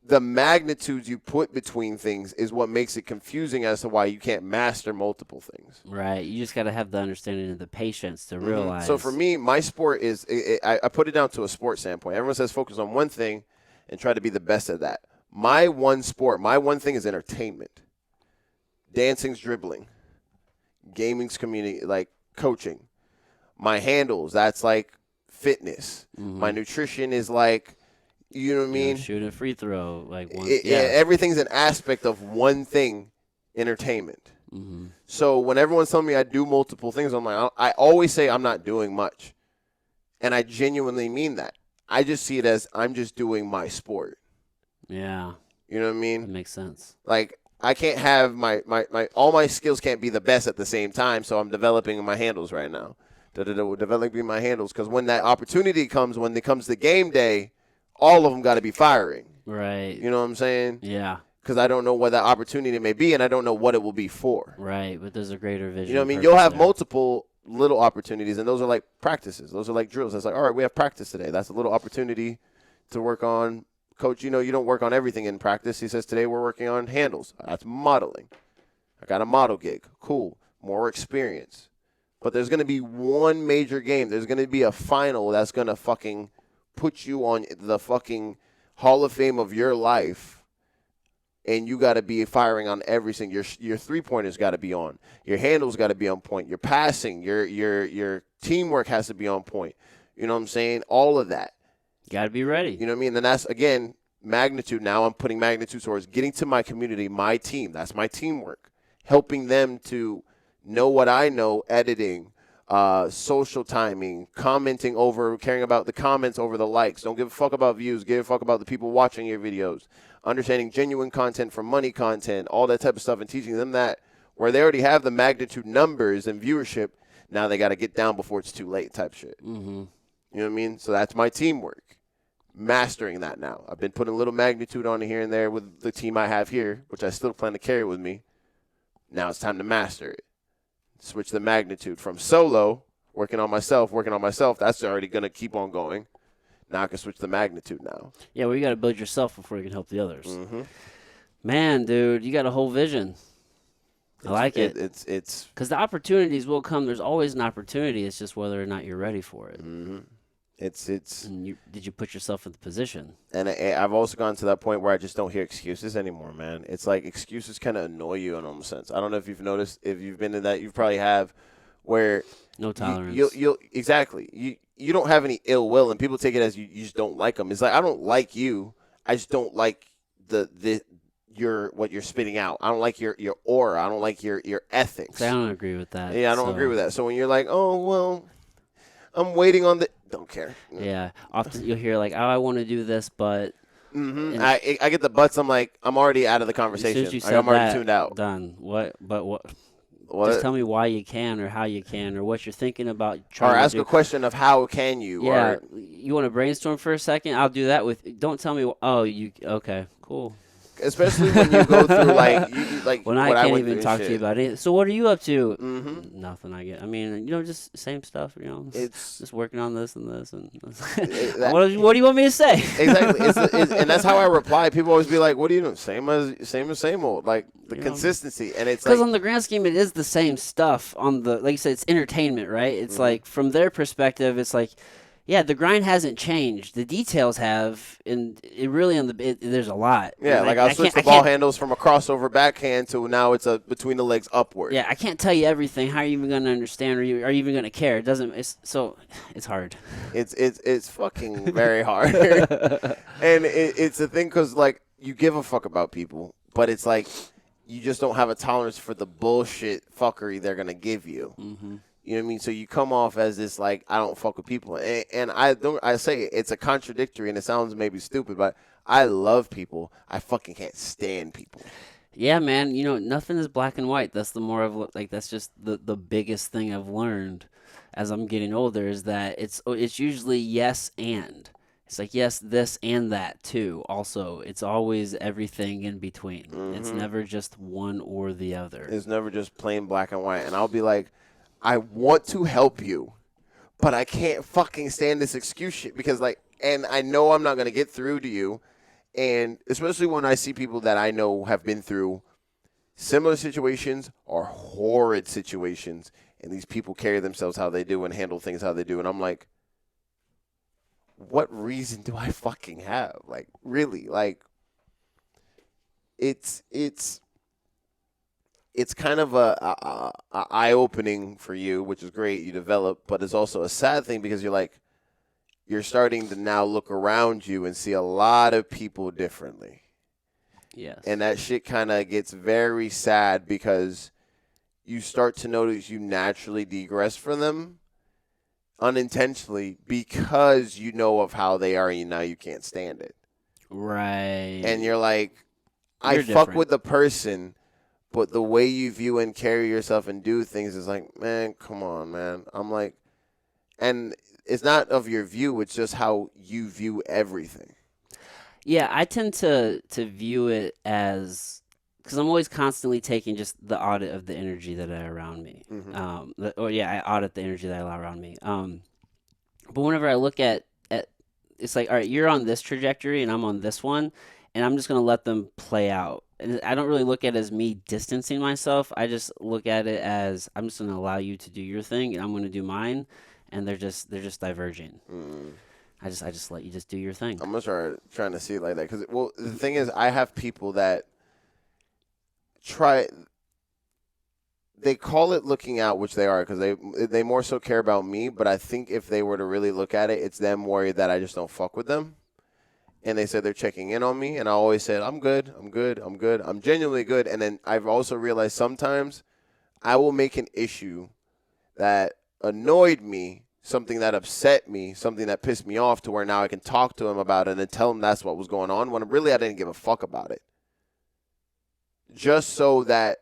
the magnitudes you put between things is what makes it confusing as to why you can't master multiple things. Right. You just got to have the understanding and the patience to realize. So for me, my sport is, I put it down to a sport standpoint. Everyone says focus on one thing and try to be the best at that. My one thing is entertainment. Dancing's dribbling. Gaming's community, like coaching. My handles, that's like fitness. My nutrition is like, you know what I mean? Shoot a free throw. Like one, everything's an aspect of one thing, entertainment. So when everyone's telling me I do multiple things, I'm like, I always say I'm not doing much. And I genuinely mean that. I just see it as I'm just doing my sport. Yeah. You know what I mean? That makes sense. Like, I can't have all my skills can't be the best at the same time, so I'm developing my handles right now. Developing my handles, because when that opportunity comes, when it comes to game day, all of them got to be firing. Right. You know what I'm saying? Yeah. Because I don't know what that opportunity may be, and I don't know what it will be for. Right, but there's a greater vision. You know what I mean? You'll have multiple little opportunities, and those are like practices. Those are like drills. It's like, all right, we have practice today. That's a little opportunity to work on. Coach, you know, you don't work on everything in practice. He says, today we're working on handles. That's modeling. I got a model gig. Cool. More experience. But there's going to be one major game. There's going to be a final that's going to fucking put you on the fucking Hall of Fame of your life. And you got to be firing on every single. Your three-pointers got to be on. Your handles got to be on point. Your passing, your teamwork has to be on point. You know what I'm saying? All of that. Got to be ready. You know what I mean? And that's, again, magnitude. Now I'm putting magnitude towards getting to my community, my team. That's my teamwork. Helping them to know what I know, editing, social timing, commenting over, caring about the comments over the likes. Don't give a fuck about views. Give a fuck about the people watching your videos. Understanding genuine content from money content, all that type of stuff, and teaching them that where they already have the magnitude numbers and viewership, now they got to get down before it's too late type shit. Mm-hmm. You know what I mean? So that's my teamwork. Mastering that now. I've been putting a little magnitude on it here and there with the team I have here, which I still plan to carry with me. Now it's time to master it. Switch the magnitude from solo, working on myself. That's already going to keep on going. Now I can switch the magnitude now. Yeah, well, you got to build yourself before you can help the others. Mm-hmm. Man, dude, you got a whole vision. I like it. It's because the opportunities will come. There's always an opportunity. It's just whether or not you're ready for it. Mm-hmm. And did you put yourself in the position? And I've also gone to that point where I just don't hear excuses anymore, man. It's like excuses kind of annoy you in almost sense. I don't know if you've noticed, if you've been in that, you probably have, where no tolerance. You'll exactly. You don't have any ill will, and people take it as you just don't like them. It's like, I don't like you. I just don't like what you're spitting out. I don't like your aura. I don't like your ethics. I don't agree with that. Yeah, I don't agree with that. So when you're like, oh well, I'm waiting on don't care. Yeah, often you'll hear like, oh, I want to do this, but I get the buts. I'm like, I'm already out of the conversation. I'm already tuned out. Done. What? But what? Just tell me why you can, or how you can, or what you're thinking about trying or ask to do. a question of how can you. Yeah, or, you want to brainstorm for a second? I'll do that with. Don't tell me. Oh, you okay? Cool. Especially when you go through when I can't even talk to you about it. So what are you up to? Mm-hmm. Nothing. I mean, just same stuff. It's just working on this and this and. What do you want me to say? Exactly. And that's how I reply. People always be like, "What are you doing? Same old." Like the consistency, and it's because on the grand scheme, it is the same stuff. Like you said, it's entertainment, right? It's like from their perspective, it's like. Yeah, the grind hasn't changed. The details have, and it really there's a lot. Yeah, like I'll switch the ball handles from a crossover backhand to now it's a between the legs upward. Yeah, I can't tell you everything. How are you even going to understand, or are you even going to care? It doesn't. It's hard. It's fucking very hard, and it's a thing because like you give a fuck about people, but it's like you just don't have a tolerance for the bullshit fuckery they're gonna give you. Mm-hmm. You know what I mean? So you come off as this, like, I don't fuck with people. And I say it's a contradictory, and it sounds maybe stupid, but I love people. I fucking can't stand people. Yeah, man. Nothing is black and white. That's that's just the biggest thing I've learned as I'm getting older is that it's usually yes and. It's like, yes, this and that too. Also, it's always everything in between. It's never just one or the other. It's never just plain black and white. And I'll be like, I want to help you, but I can't fucking stand this excuse shit because, like, and I know I'm not going to get through to you. And especially when I see people that I know have been through similar situations or horrid situations, and these people carry themselves how they do and handle things how they do. And I'm like, what reason do I fucking have? Like, really? Like, it's kind of a eye-opening for you, which is great. You develop, but it's also a sad thing because you're starting to now look around you and see a lot of people differently. Yes. And that shit kind of gets very sad because you start to notice you naturally degress from them unintentionally because you know of how they are and now you can't stand it. Right. And you're like, I You're fuck different. with the person, but the way you view and carry yourself and do things is like, man, come on, man. I'm like, and it's not of your view, it's just how you view everything. Yeah, I tend to view it as, because I'm always constantly taking just the audit of the energy that I around me. I audit the energy that I allow around me. But whenever I look at it's like, all right, you're on this trajectory and I'm on this one, and I'm just gonna let them play out. And I don't really look at it as me distancing myself. I just look at it as I'm just gonna allow you to do your thing, and I'm gonna do mine, and they're just diverging. I just let you just do your thing. I'm gonna start trying to see it like that because, well, the thing is, I have people that they call it looking out, which they are, because they more so care about me. But I think if they were to really look at it, it's them worried that I just don't fuck with them. And they said they're checking in on me, and I always said I'm good, I'm genuinely good. And then I've also realized sometimes I will make an issue that annoyed me, something that upset me, something that pissed me off, to where now I can talk to him about it and tell him that's what was going on, when really I didn't give a fuck about it. Just so that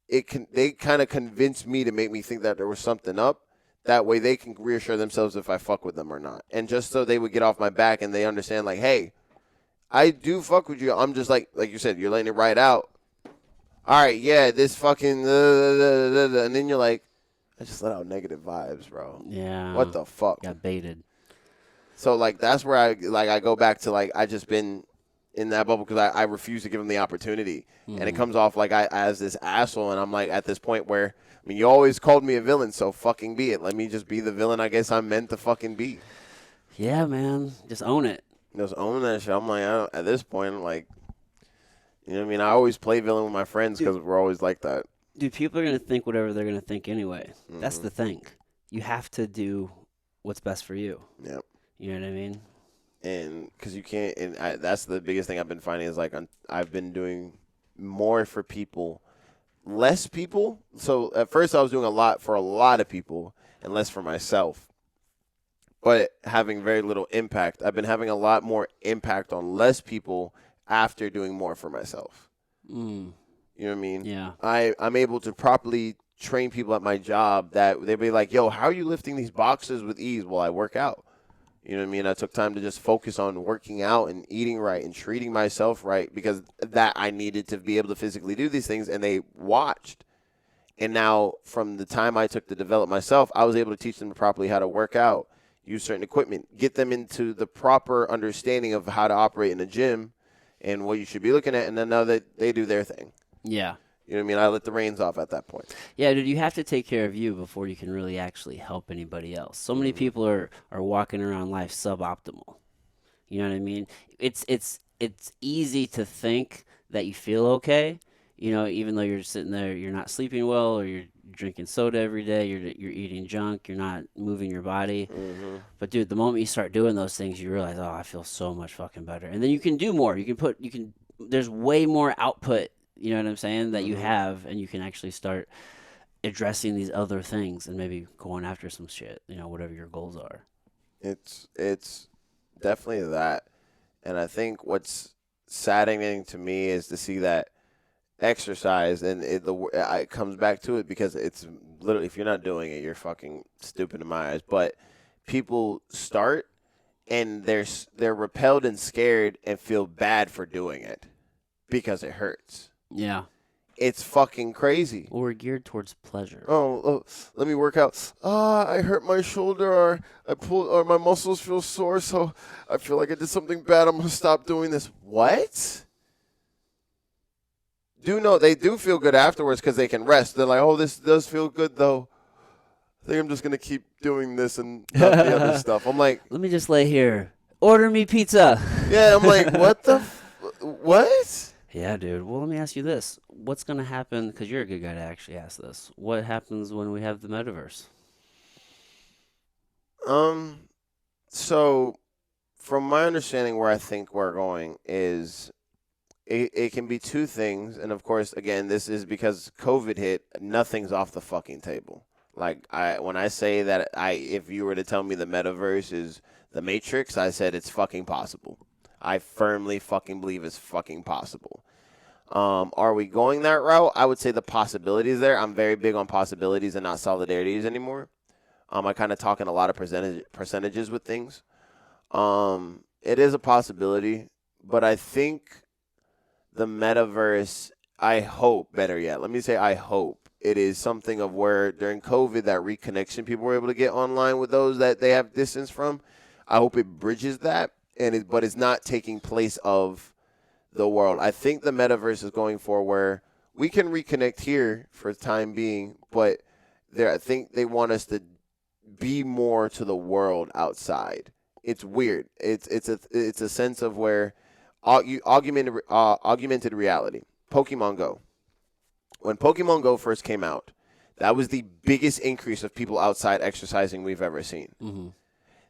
they kind of convince me to make me think that there was something up. That way they can reassure themselves if I fuck with them or not. And just so they would get off my back and they understand, like, hey, I do fuck with you. I'm just like you said, you're letting it ride out. All right, yeah, this fucking, and then you're like, I just let out negative vibes, bro. Yeah. What the fuck? Got baited. So, like, that's where I go back to, like, I just been in that bubble because I refuse to give them the opportunity. And it comes off like I as this asshole, and I'm like at this point where, I mean, you always called me a villain, so fucking be it. Let me just be the villain I guess I'm meant to fucking be. Yeah, man. Just own it. Just own that shit. I'm like, at this point, I'm like, you know what I mean? I always play villain with my friends because we're always like that. Dude, people are going to think whatever they're going to think anyway. That's the thing. You have to do what's best for you. Yep. You know what I mean? And because you can't, and that's the biggest thing I've been finding is, like, I've been doing more for people, less people. So at first I was doing a lot for a lot of people and less for myself, but having very little impact. I've been having a lot more impact on less people after doing more for myself. You know what I mean? Yeah. I'm able to properly train people at my job that they'd be like, yo, how are you lifting these boxes with ease? Well, I work out. You know what I mean? I took time to just focus on working out and eating right and treating myself right because that I needed to be able to physically do these things, and they watched. And now from the time I took to develop myself, I was able to teach them properly how to work out, use certain equipment, get them into the proper understanding of how to operate in a gym and what you should be looking at, and then now that they do their thing. Yeah. You know what I mean? I let the reins off at that point. Yeah, dude, you have to take care of you before you can really actually help anybody else. So many people are walking around life suboptimal. You know what I mean? It's easy to think that you feel okay, you know, even though you're sitting there, you're not sleeping well, or you're drinking soda every day, you're eating junk, you're not moving your body. But dude, the moment you start doing those things, you realize, oh, I feel so much fucking better. And then you can do more. There's way more output. You know what I'm saying? That you have, and you can actually start addressing these other things and maybe going after some shit, you know, whatever your goals are. It's definitely that. And I think what's saddening to me is to see that exercise, and it comes back to it because it's literally, if you're not doing it, you're fucking stupid in my eyes. But people start, and they're repelled and scared and feel bad for doing it because it hurts. Yeah. It's fucking crazy. Well, we're geared towards pleasure. Oh, let me work out. I hurt my shoulder, or I pulled, or my muscles feel sore, so I feel like I did something bad. I'm gonna stop doing this. What? They do feel good afterwards because they can rest. They're like, oh, this does feel good though. I think I'm just gonna keep doing this and not the other stuff. I'm like, let me just lay here. Order me pizza. Yeah, I'm like, what the, what? Yeah, dude. Well, let me ask you this: what's gonna happen? Because you're a good guy to actually ask this. What happens when we have the metaverse? So, from my understanding, where I think we're going is, it can be two things, and of course, again, this is because COVID hit. Nothing's off the fucking table. Like when I say that if you were to tell me the metaverse is the Matrix, I said it's fucking possible. I firmly fucking believe it's fucking possible. Are we going that route? I would say the possibilities there. I'm very big on possibilities and not solidarities anymore. I kind of talk in a lot of percentages with things. It is a possibility, but I think the metaverse, I hope, better yet, let me say I hope it is something of where during COVID, that reconnection people were able to get online with those that they have distance from. I hope it bridges that. But it's not taking place of the world. I think the metaverse is going for where we can reconnect here for the time being, but I think they want us to be more to the world outside. It's weird. It's a sense of where augmented reality. Pokemon Go. When Pokemon Go first came out, that was the biggest increase of people outside exercising we've ever seen. Mm-hmm.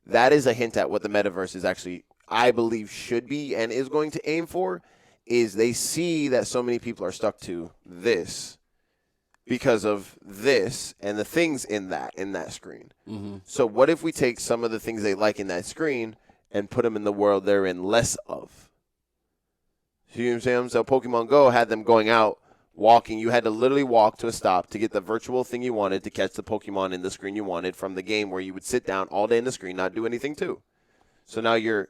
That is a hint at what the metaverse is actually, I believe, should be and is going to aim for, is they see that so many people are stuck to this because of this and the things in that screen. Mm-hmm. So what if we take some of the things they like in that screen and put them in the world they're in less of? See what I'm saying? So Pokemon Go had them going out, walking. You had to literally walk to a stop to get the virtual thing you wanted to catch the Pokemon in the screen you wanted from the game, where you would sit down all day in the screen, not do anything too. So now you're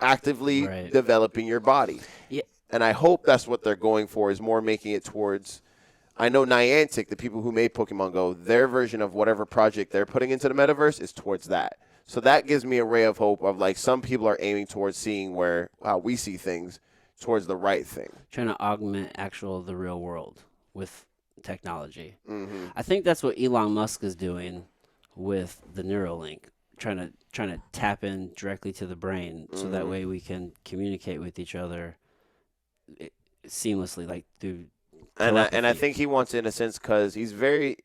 actively developing your body. Yeah. And I hope that's what they're going for, is more making it towards, I know Niantic, the people who made Pokemon Go, their version of whatever project they're putting into the metaverse is towards that. So that gives me a ray of hope of, like, some people are aiming towards seeing how we see things towards the right thing. Trying to augment the real world with technology. Mm-hmm. I think that's what Elon Musk is doing with the Neuralink, trying to tap in directly to the brain, so that way we can communicate with each other seamlessly, like through telepathy. And I think he wants it in a sense because he's very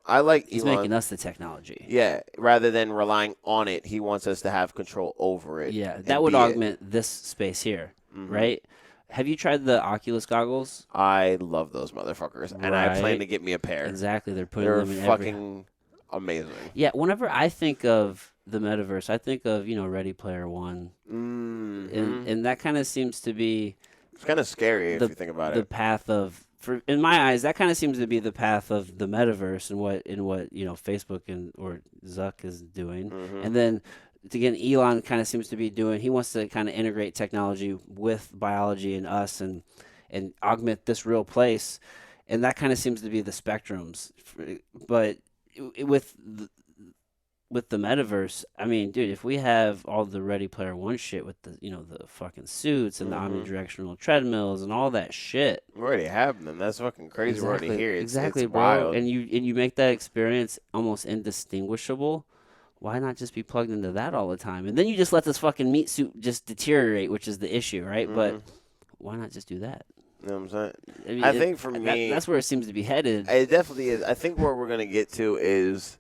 I like he's Elon. making us the technology. Yeah, rather than relying on it, he wants us to have control over it. Yeah, that would augment this space here, right? Have you tried the Oculus goggles? I love those motherfuckers, and I plan to get me a pair. Exactly, they're them in fucking amazing. Yeah, whenever I think of the metaverse, I think of Ready Player One, and that kind of seems to be. It's kind of scary if you think about it. The path of, in my eyes, that kind of seems to be the path of the metaverse and what Facebook or Zuck is doing, and then. Again, Elon kind of seems to be doing. He wants to kind of integrate technology with biology and us, and augment this real place, and that kind of seems to be the spectrums. But with the metaverse, I mean, dude, if we have all the Ready Player One shit with the the fucking suits and the omnidirectional treadmills and all that shit, we already have them. That's fucking crazy. We're already here. It's bro. Wild. And you make that experience almost indistinguishable. Why not just be plugged into that all the time? And then you just let this fucking meat suit just deteriorate, which is the issue, right? But why not just do that? You know what I'm saying? I think for me... That's where it seems to be headed. It definitely is. I think where we're going to get to is...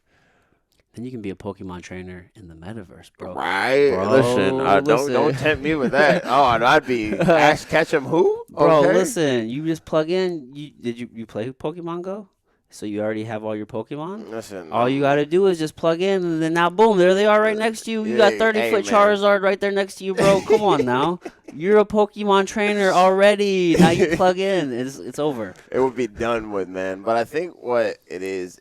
Then you can be a Pokemon trainer in the metaverse, bro. Right? Bro, listen. Don't tempt me with that. Oh, I'd be... catch 'em who? Bro, listen. You just plug in. Did you play Pokemon Go? So you already have all your Pokemon? Listen. All you got to do is just plug in, and then now, boom, there they are right next to you. You got 30-foot Charizard right there next to you, bro. Come on now. You're a Pokemon trainer already. Now you plug in. It's over. It would be done with, man. But I think what it is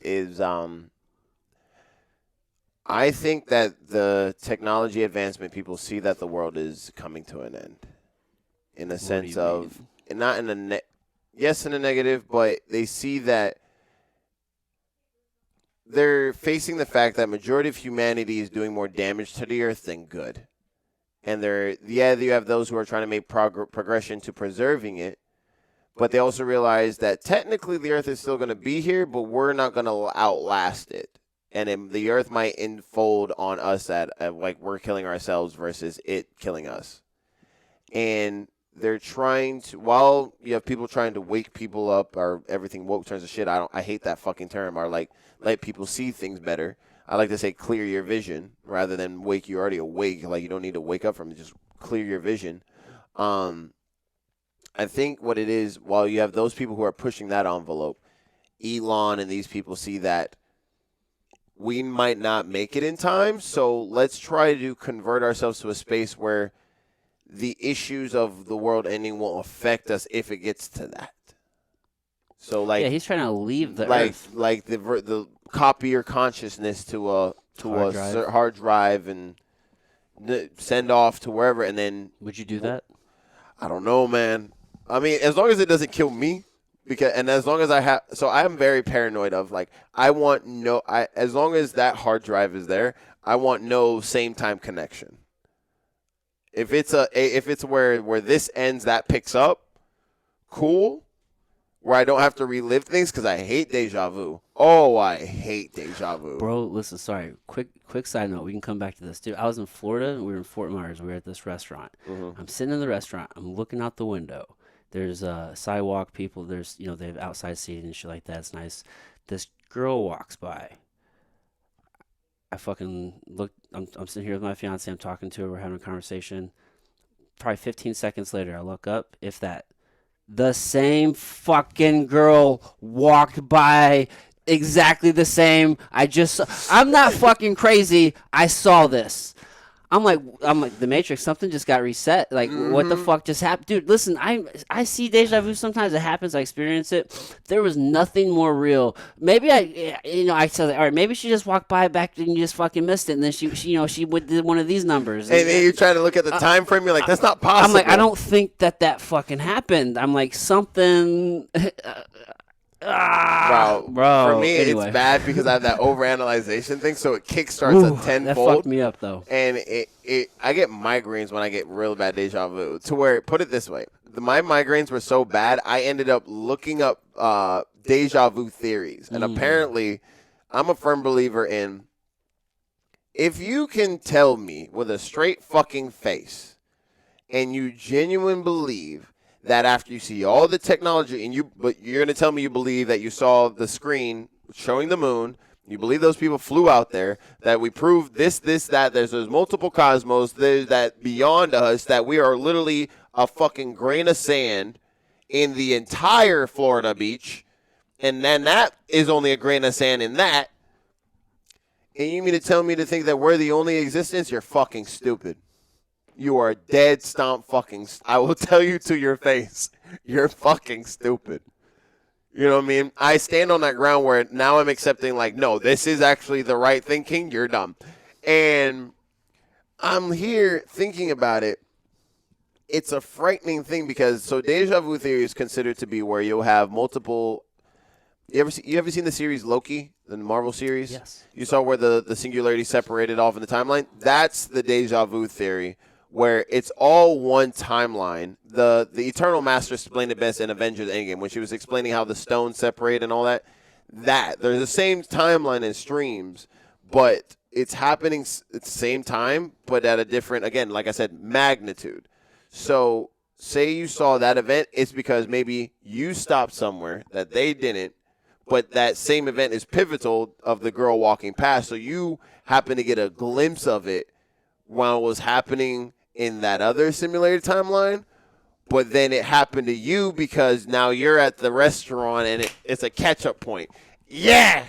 I think that the technology advancement, people see that the world is coming to an end, in a sense of, and not in a yes, in a negative, but they see that they're facing the fact that majority of humanity is doing more damage to the earth than good. And you have those who are trying to make progression to preserving it, but they also realize that technically the earth is still going to be here, but we're not going to outlast it. And the earth might enfold on us at like we're killing ourselves versus it killing us. And they're trying to, while you have people trying to wake people up, or everything woke turns to shit. I hate that fucking term. Or like let people see things better. I like to say clear your vision rather than wake. You're already awake. Like you don't need to wake up from it. Just clear your vision. I think what it is, while you have those people who are pushing that envelope, Elon and these people see that we might not make it in time. So let's try to convert ourselves to a space where the issues of the world ending won't affect us if it gets to that. So like, yeah, he's trying to leave the earth. Like the copy your consciousness to a hard drive and send off to wherever, and then would you do that? I don't know, man. I mean, as long as it doesn't kill me, and as long as I'm very paranoid of like as long as that hard drive is there, I want no same time connection. If it's where this ends, that picks up, cool. Where I don't have to relive things, because I hate deja vu. Oh, I hate deja vu. Bro, listen, sorry. Quick side note. We can come back to this. Dude, I was in Florida, and we were in Fort Myers. We were at this restaurant. Mm-hmm. I'm sitting in the restaurant. I'm looking out the window. There's sidewalk people. There's, they have outside seating and shit like that. It's nice. This girl walks by. I fucking look. I'm sitting here with my fiance. I'm talking to her. We're having a conversation. Probably 15 seconds later, I look up. If that. The same fucking girl walked by, exactly the same. I'm not fucking crazy. I saw this. I'm like the Matrix. Something just got reset. Like, what the fuck just happened, dude? Listen, I see deja vu. Sometimes it happens. I experience it. There was nothing more real. Maybe I said, all right, maybe she just walked by back and you just fucking missed it. And then she did one of these numbers. And then you're trying to look at the time frame. You're like, that's not possible. I'm like, I don't think that fucking happened. I'm like, something. Bro. For me, anyway. It's bad because I have that overanalyzation thing, so it kickstarts a tenfold. That fucked me up, though. And I get migraines when I get real bad deja vu. To where, put it this way, my migraines were so bad, I ended up looking up deja vu theories. And apparently, I'm a firm believer in, if you can tell me with a straight fucking face, and you genuinely believe that after you see all the technology, but you're going to tell me you believe that you saw the screen showing the moon, you believe those people flew out there, that we proved this, that, there's multiple cosmos, there's that beyond us, that we are literally a fucking grain of sand in the entire Florida beach, and then that is only a grain of sand in that, and you mean to tell me to think that we're the only existence? You're fucking stupid. You are dead stomp fucking. I will tell you to your face, you're fucking stupid. You know what I mean? I stand on that ground where now I'm accepting, like, no, this is actually the right thinking. You're dumb. And I'm here thinking about it. It's a frightening thing because, so deja vu theory is considered to be where you'll have multiple. You ever seen the series Loki, the Marvel series? Yes. You saw where the singularity separated off in the timeline? That's the deja vu theory, where it's all one timeline. The Eternal Master explained it best in Avengers Endgame when she was explaining how the stones separate and all that. There's the same timeline in streams, but it's happening at the same time, but at a different, again, like I said, magnitude. So say you saw that event, it's because maybe you stopped somewhere that they didn't, but that same event is pivotal of the girl walking past. So you happen to get a glimpse of it while it was happening in that other simulated timeline, but then it happened to you because now you're at the restaurant and it's a catch-up point. Yeah,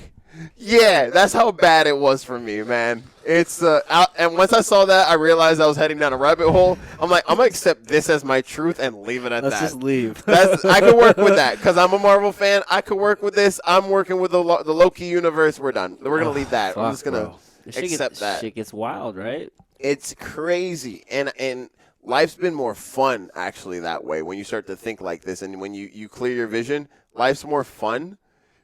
that's how bad it was for me, man. It's and once I saw that, I realized I was heading down a rabbit hole. I'm like, I'm gonna accept this as my truth and leave it at that. Let's just leave. I could work with that because I'm a Marvel fan. I could work with this. I'm working with the Loki universe. We're done. We're gonna leave that. I'm just gonna. Except that shit gets wild, right? it's crazy, and life's been more fun actually that way when you start to think like this, and when you clear your vision, life's more fun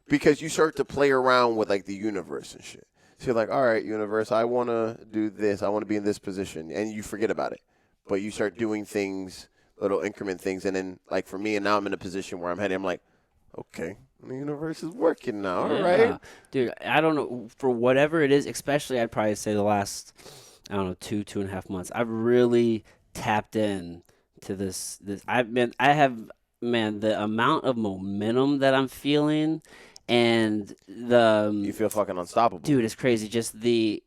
because you start to play around with like the universe and shit. So you're like, all right, universe, I want to do this, I want to be in this position, and you forget about it, but you start doing things, little increment things, and then like for me, and now I'm in a position where I'm heading, I'm like, okay, the universe is working now, all right, dude. I don't know, for whatever it is, especially I'd probably say the last, I don't know, 2.5 months, I've really tapped in to this. Man, the amount of momentum that I'm feeling, and you feel fucking unstoppable, dude, it's crazy. Just the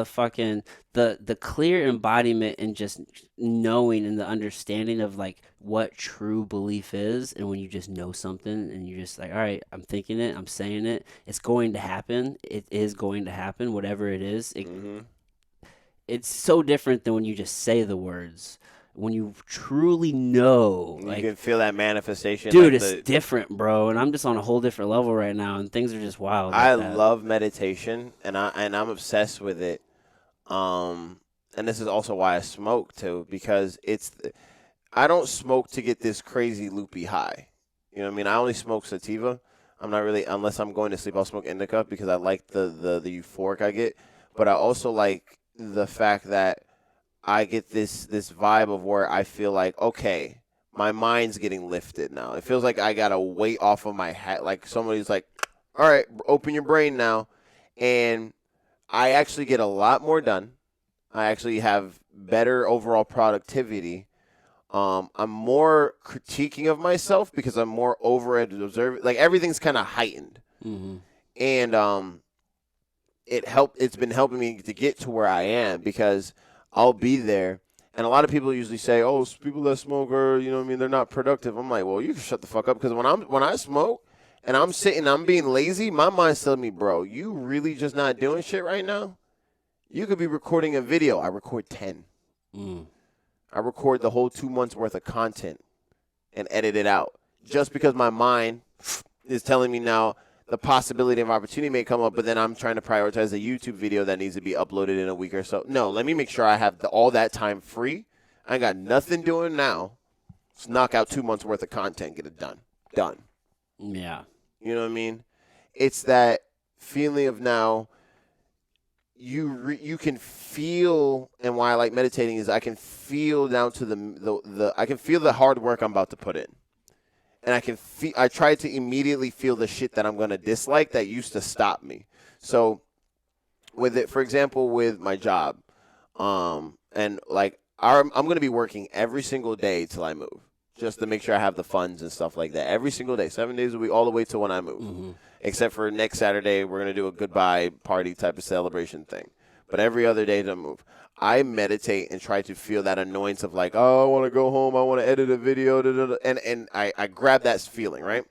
fucking the clear embodiment and just knowing and the understanding of like what true belief is, and when you just know something and you're just like, all right, I'm thinking it, I'm saying it, it's going to happen. It is going to happen, whatever it is. It's so different than when you just say the words. When you truly know, you can feel that manifestation, dude, like it's different, bro. And I'm just on a whole different level right now, and things are just wild. I love meditation, and I'm obsessed with it. And this is also why I smoke too, because I don't smoke to get this crazy loopy high. You know what I mean? I only smoke sativa. I'm not really, unless I'm going to sleep, I'll smoke indica because I like the euphoric I get. But I also like the fact that I get this vibe of where I feel like, okay, my mind's getting lifted now. It feels like I got a weight off of my head. Like somebody's like, all right, open your brain now. And I actually get a lot more done. I actually have better overall productivity. I'm more critiquing of myself because I'm more over it to observe. Like everything's kind of heightened. Mm-hmm. And it's been helping me to get to where I am because I'll be there, and a lot of people usually say, "Oh, people that smoke are, you know what I mean, they're not productive." I'm like, "Well, you can shut the fuck up," because when I smoke and I'm sitting, I'm being lazy, my mind's telling me, "Bro, you really just not doing shit right now? You could be recording a video. I record 10. I record the whole 2 months worth of content and edit it out just because my mind is telling me now the possibility of opportunity may come up, but then I'm trying to prioritize a YouTube video that needs to be uploaded in a week or so. No, let me make sure I have all that time free. I ain't got nothing doing now. Let's knock out 2 months worth of content, get it done. Done. Yeah. You know what I mean? It's that feeling of now you can feel, and why I like meditating is I can feel down to the I can feel the hard work I'm about to put in. And I try to immediately feel the shit that I'm going to dislike that used to stop me. So with it, for example, with my job, and like I'm going to be working every single day till I move, just to make sure I have the funds and stuff like that. Every single day, 7 days a week, all the way to when I move. Mm-hmm. Except for next Saturday, we're going to do a goodbye party type of celebration thing. But every other day to move. I meditate and try to feel that annoyance of like, oh, I want to go home, I want to edit a video, and I grab that feeling, right?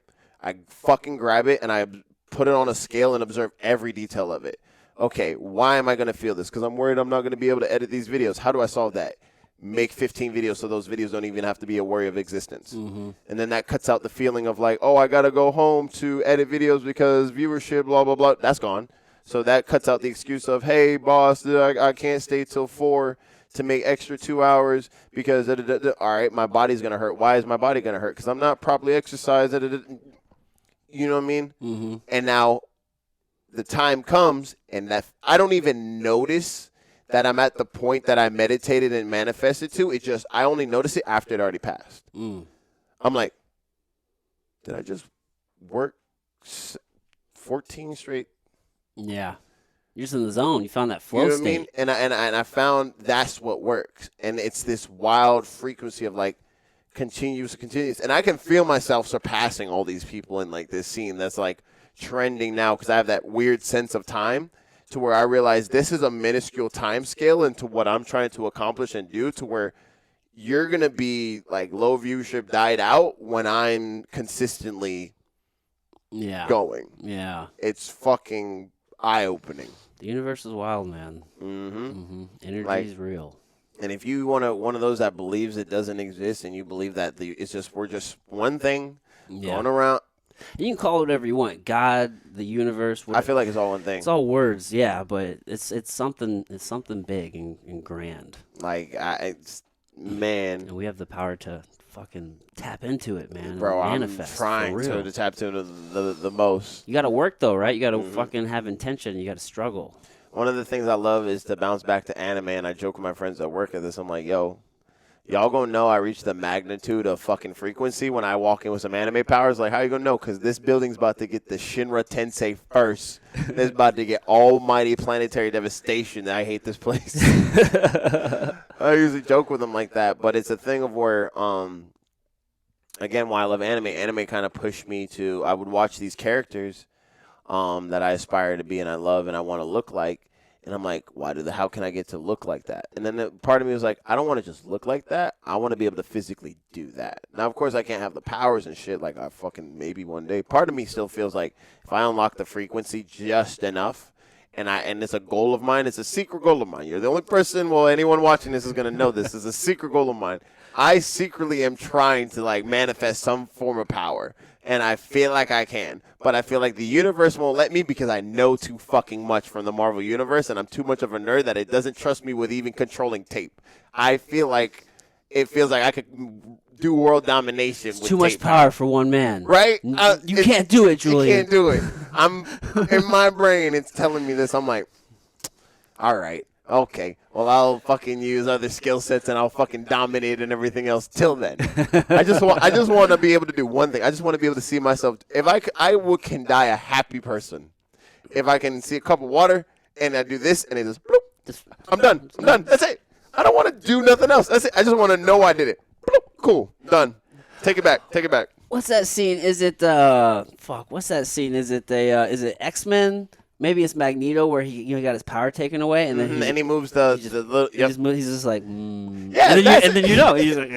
I fucking grab it, and I put it on a scale and observe every detail of it. Okay, why am I going to feel this? Because I'm worried I'm not going to be able to edit these videos. How do I solve that? Make 15 videos so those videos don't even have to be a worry of existence. Mm-hmm. And then that cuts out the feeling of like, oh, I got to go home to edit videos because viewership, blah, blah, blah. That's gone. So that cuts out the excuse of, hey, boss, I can't stay till 4 to make extra 2 hours because, all right, my body's going to hurt. Why is my body going to hurt? Because I'm not properly exercised. You know what I mean? Mm-hmm. And now the time comes, and that I don't even notice that I'm at the point that I meditated and manifested to. It just, I only notice it after it already passed. I'm like, did I just work 14 straight? Yeah. You're just in the zone. You found that flow you know what state. I mean? And I found that's what works. And it's this wild frequency of like continuous. And I can feel myself surpassing all these people in like this scene that's like trending now because I have that weird sense of time to where I realize this is a minuscule time scale into what I'm trying to accomplish and do, to where you're going to be like low viewership died out when I'm consistently going. Yeah. It's fucking eye-opening. The universe is wild, man. Energy is real. And if you want one of those that believes it doesn't exist, and you believe that we're just one thing going around, You can call it whatever you want. God, the universe. I feel like it's all one thing. It's all words, yeah, but it's something big and grand. Like man, and we have the power to fucking tap into it, man. Bro, and manifest. I'm trying to tap into the most. You got to work though, right? You got to fucking have intention. You got to struggle. One of the things I love is to bounce back to anime, and I joke with my friends at work at this. I'm like, yo, y'all gonna know I reached the magnitude of fucking frequency when I walk in with some anime powers. Like, how you gonna know? Because this building's about to get the Shinra Tensei first. It's about to get almighty planetary devastation. I hate this place. I usually joke with them like that, but it's a thing of where, again, why I love anime kind of pushed me to, I would watch these characters that I aspire to be and I love and I want to look like. And I'm like, how can I get to look like that? And then part of me was like, I don't want to just look like that. I want to be able to physically do that. Now, of course, I can't have the powers and shit like I fucking maybe one day. Part of me still feels like if I unlock the frequency just enough, and it's a goal of mine, it's a secret goal of mine. You're the only person, anyone watching this is going to know this. It's a secret goal of mine. I secretly am trying to, like, manifest some form of power. And I feel like I can. But I feel like the universe won't let me because I know too fucking much from the Marvel Universe. And I'm too much of a nerd that it doesn't trust me with even controlling tape. I feel like it feels like I could do world domination with too much power for one man. Right? You can't do it, Julienne. You can't do it. I'm in my brain, it's telling me this. I'm like, all right. Okay, well, I'll fucking use other skill sets and I'll fucking dominate and everything else till then. I just want to be able to do one thing. I just want to be able to see myself. If I can die a happy person. If I can see a cup of water and I do this and it just, bloop, I'm done. I'm done. That's it. I don't want to do nothing else. That's it. I just want to know I did it. Bloop, cool. Done. Take it back. Take it back. What's that scene? Is it, what's that scene? Is it X-Men? Maybe it's Magneto where he got his power taken away, and then he moves the little. Yep. He's just like, yeah, and then he's like,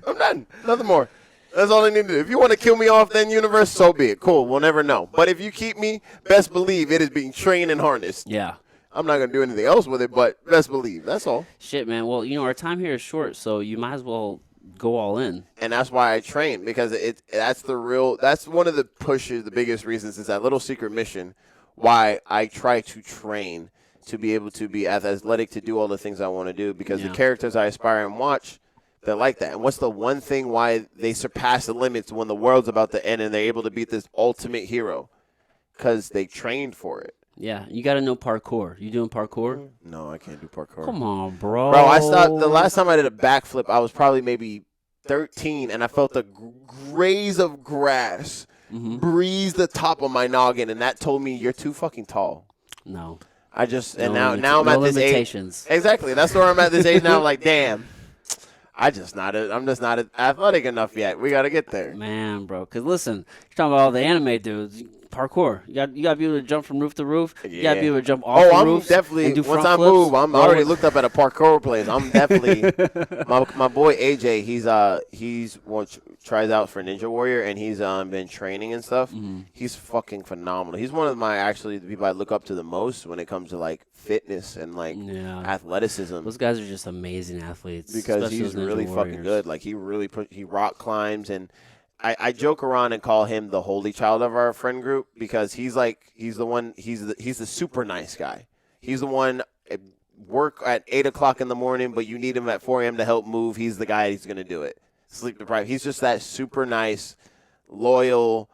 I'm done. Nothing more. That's all I need to do. If you want to kill me off, then universe, so be it. Cool. We'll never know. But if you keep me, best believe it is being trained and harnessed. Yeah. I'm not gonna do anything else with it, but best believe. That's all. Shit, man. Well, our time here is short, so you might as well go all in. And that's why I train, because that's one of the pushes, the biggest reasons is that little secret mission. Why I try to train to be able to be as athletic to do all the things I want to do, because the characters I aspire and watch, they're like that. And what's the one thing why they surpass the limits when the world's about to end and they're able to beat this ultimate hero? Because they trained for it. Yeah, you got to know parkour. You doing parkour? No, I can't do parkour. Come on, bro. Bro, I stopped. The last time I did a backflip, I was probably maybe 13, and I felt a graze of grass breeze the top of my noggin, and that told me you're too fucking tall. No. I just now I'm at this limitations. age. Exactly. That's where I'm at this age now. I'm like, damn. I'm just not athletic enough yet. We got to get there. Man, bro. Because listen, you're talking about all the anime dudes. Parkour. You got to be able to jump from roof to roof. You got to be able to jump off the roof. Definitely. And do Once front I flips. move, I'm already looked up at a parkour place. I'm definitely my boy AJ. He's tries out for Ninja Warrior, and he's been training and stuff. He's fucking phenomenal. He's one of the people I look up to the most when it comes to like fitness and like athleticism. Those guys are just amazing athletes because he's really fucking good. Like he rock climbs, and I joke around and call him the holy child of our friend group, because he's the super nice guy. He's the one work at 8 o'clock in the morning, but you need him at 4 a.m. to help move. He's the guy who's going to do it. Sleep deprived. He's just that super nice, loyal,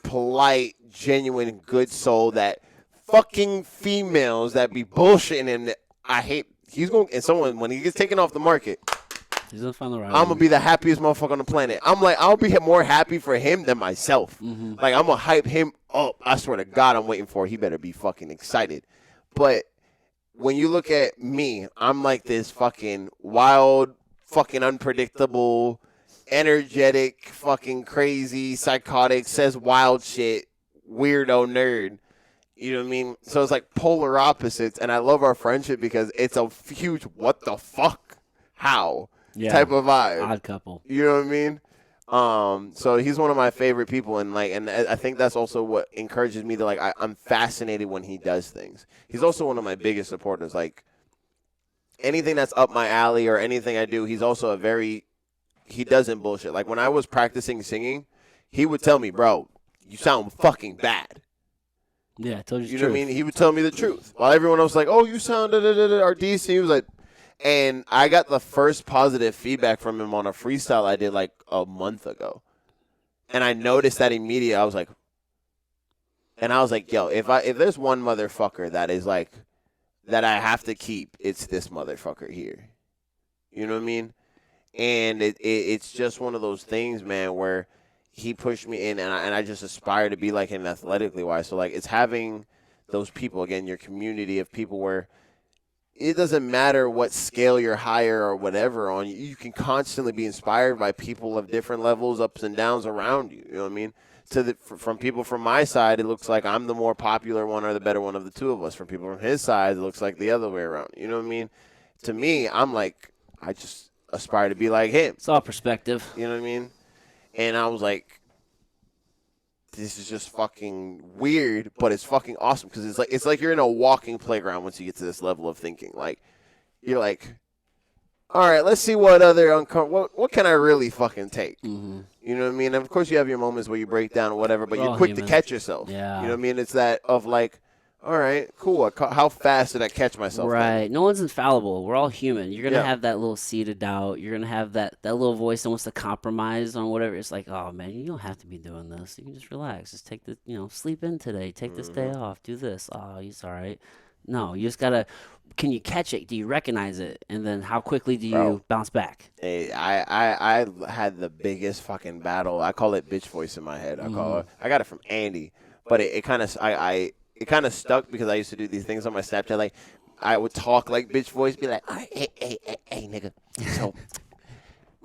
polite, genuine, good soul that fucking females that be bullshitting him. I hate. When he gets taken off the market, he's gonna find the right. I'm gonna be the happiest motherfucker on the planet. I'm like, I'll be more happy for him than myself. Like, I'm gonna hype him up. I swear to God, I'm waiting for it. He better be fucking excited. But when you look at me, I'm like this fucking wild, fucking unpredictable, energetic, fucking crazy, psychotic, says wild shit, weirdo nerd. You know what I mean? So it's like polar opposites, and I love our friendship because it's a huge what the fuck, how type of vibe. Odd couple. You know what I mean? So he's one of my favorite people, and I think that's also what encourages me to I'm fascinated when he does things. He's also one of my biggest supporters. Like, anything that's up my alley or anything I do, he's also he doesn't bullshit. Like, when I was practicing singing, he would tell me, bro, you sound fucking bad. Yeah, I told you the You know truth. what I mean? He would tell me the truth. While everyone else was like, oh, you sound are decent. He was like, and I got the first positive feedback from him on a freestyle I did like a month ago. And I noticed that immediately. I was like, yo, if there's one motherfucker that is like, that I have to keep, it's this motherfucker here. You know what I mean? And it's just one of those things, man, where he pushed me in, and I just aspire to be like him athletically wise. So like, it's having those people, again, your community of people where it doesn't matter what scale you're higher or whatever on, you can constantly be inspired by people of different levels, ups and downs around you. You know what I mean? From people from my side, it looks like I'm the more popular one or the better one of the two of us. From people from his side, it looks like the other way around. You know what I mean? To me, I'm like, I just aspire to be like him. It's all perspective. You know what I mean? And I was like, this is just fucking weird, but it's fucking awesome because it's like you're in a walking playground once you get to this level of thinking. Like, you're like, all right, let's see what other what can I really fucking take? Mm-hmm. You know what I mean? And of course, you have your moments where you break down or whatever, but We're you're all quick human. to catch yourself. Yeah. You know what I mean? It's that of like, all right, cool. How fast did I catch myself? Right. Then? No one's infallible. We're all human. You're going to Yeah. have that little seed of doubt. You're going to have that little voice that wants to compromise on whatever. It's like, oh, man, you don't have to be doing this. You can just relax. Just take sleep in today. Take this day off. Do this. Oh, it's all right. No, you just got to, can you catch it? Do you recognize it? And then how quickly do you bounce back? Hey, I had the biggest fucking battle. I call it bitch voice in my head. I got it from Andy, but it kind of it kind of stuck because I used to do these things on my Snapchat. Like, I would talk like bitch voice, be like, all right, hey, nigga. So,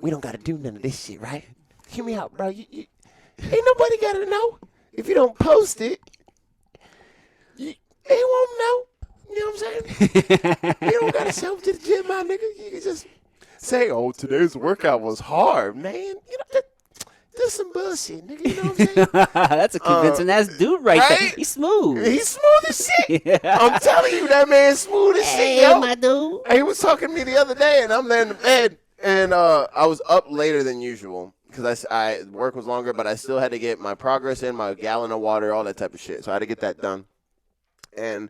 we don't got to do none of this shit, right? Hear me out, bro. You ain't nobody got to know. If you don't post it, they won't know. You know what I'm saying? You don't got to show up to the gym, my nigga. You can just say, oh, today's workout was hard, man. You know, do some bullshit, nigga. You know what I'm saying? That's a convincing ass dude right there. He's smooth. He's smooth as shit. Yeah. I'm telling you, that man's smooth as shit, yo. My dude. He was talking to me the other day, and I'm there in the bed, and I was up later than usual because I work was longer, but I still had to get my progress in, my gallon of water, all that type of shit. So I had to get that done. And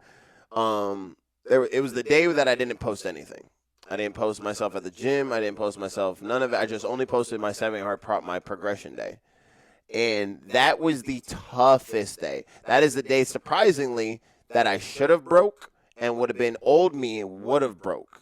it was the day that I didn't post anything. I didn't post myself at the gym. I didn't post myself, none of it. I just only posted my 7-yard prop, my progression day. And that was the toughest day. That is the day, surprisingly, that I should have broke and would have been old me and would have broke.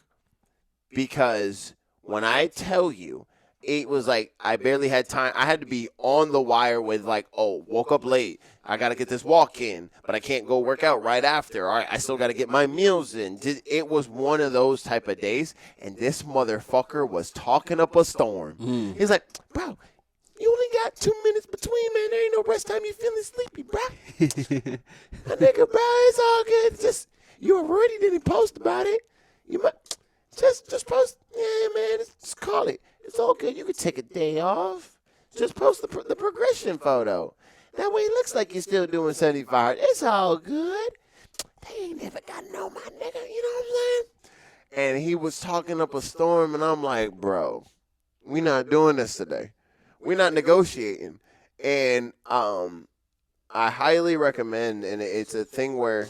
Because when I tell you, it was like I barely had time. I had to be on the wire with like, oh, woke up late. I got to get this walk in, but I can't go work out right after. All right, I still got to get my meals in. It was one of those type of days, and this motherfucker was talking up a storm. He's like, bro, you only got 2 minutes between, man. There ain't no rest time. You feeling sleepy, bro. My nigga, bro, it's all good. Just, you already didn't post about it. You might just post. Yeah, man, just call it. It's all good. You could take a day off. Just post the progression photo. That way it looks like you're still doing 75. It's all good. They ain't never got to know my nigga. You know what I'm saying? And he was talking up a storm, and I'm like, bro, we not doing this today. We're not negotiating. And I highly recommend, and it's a thing where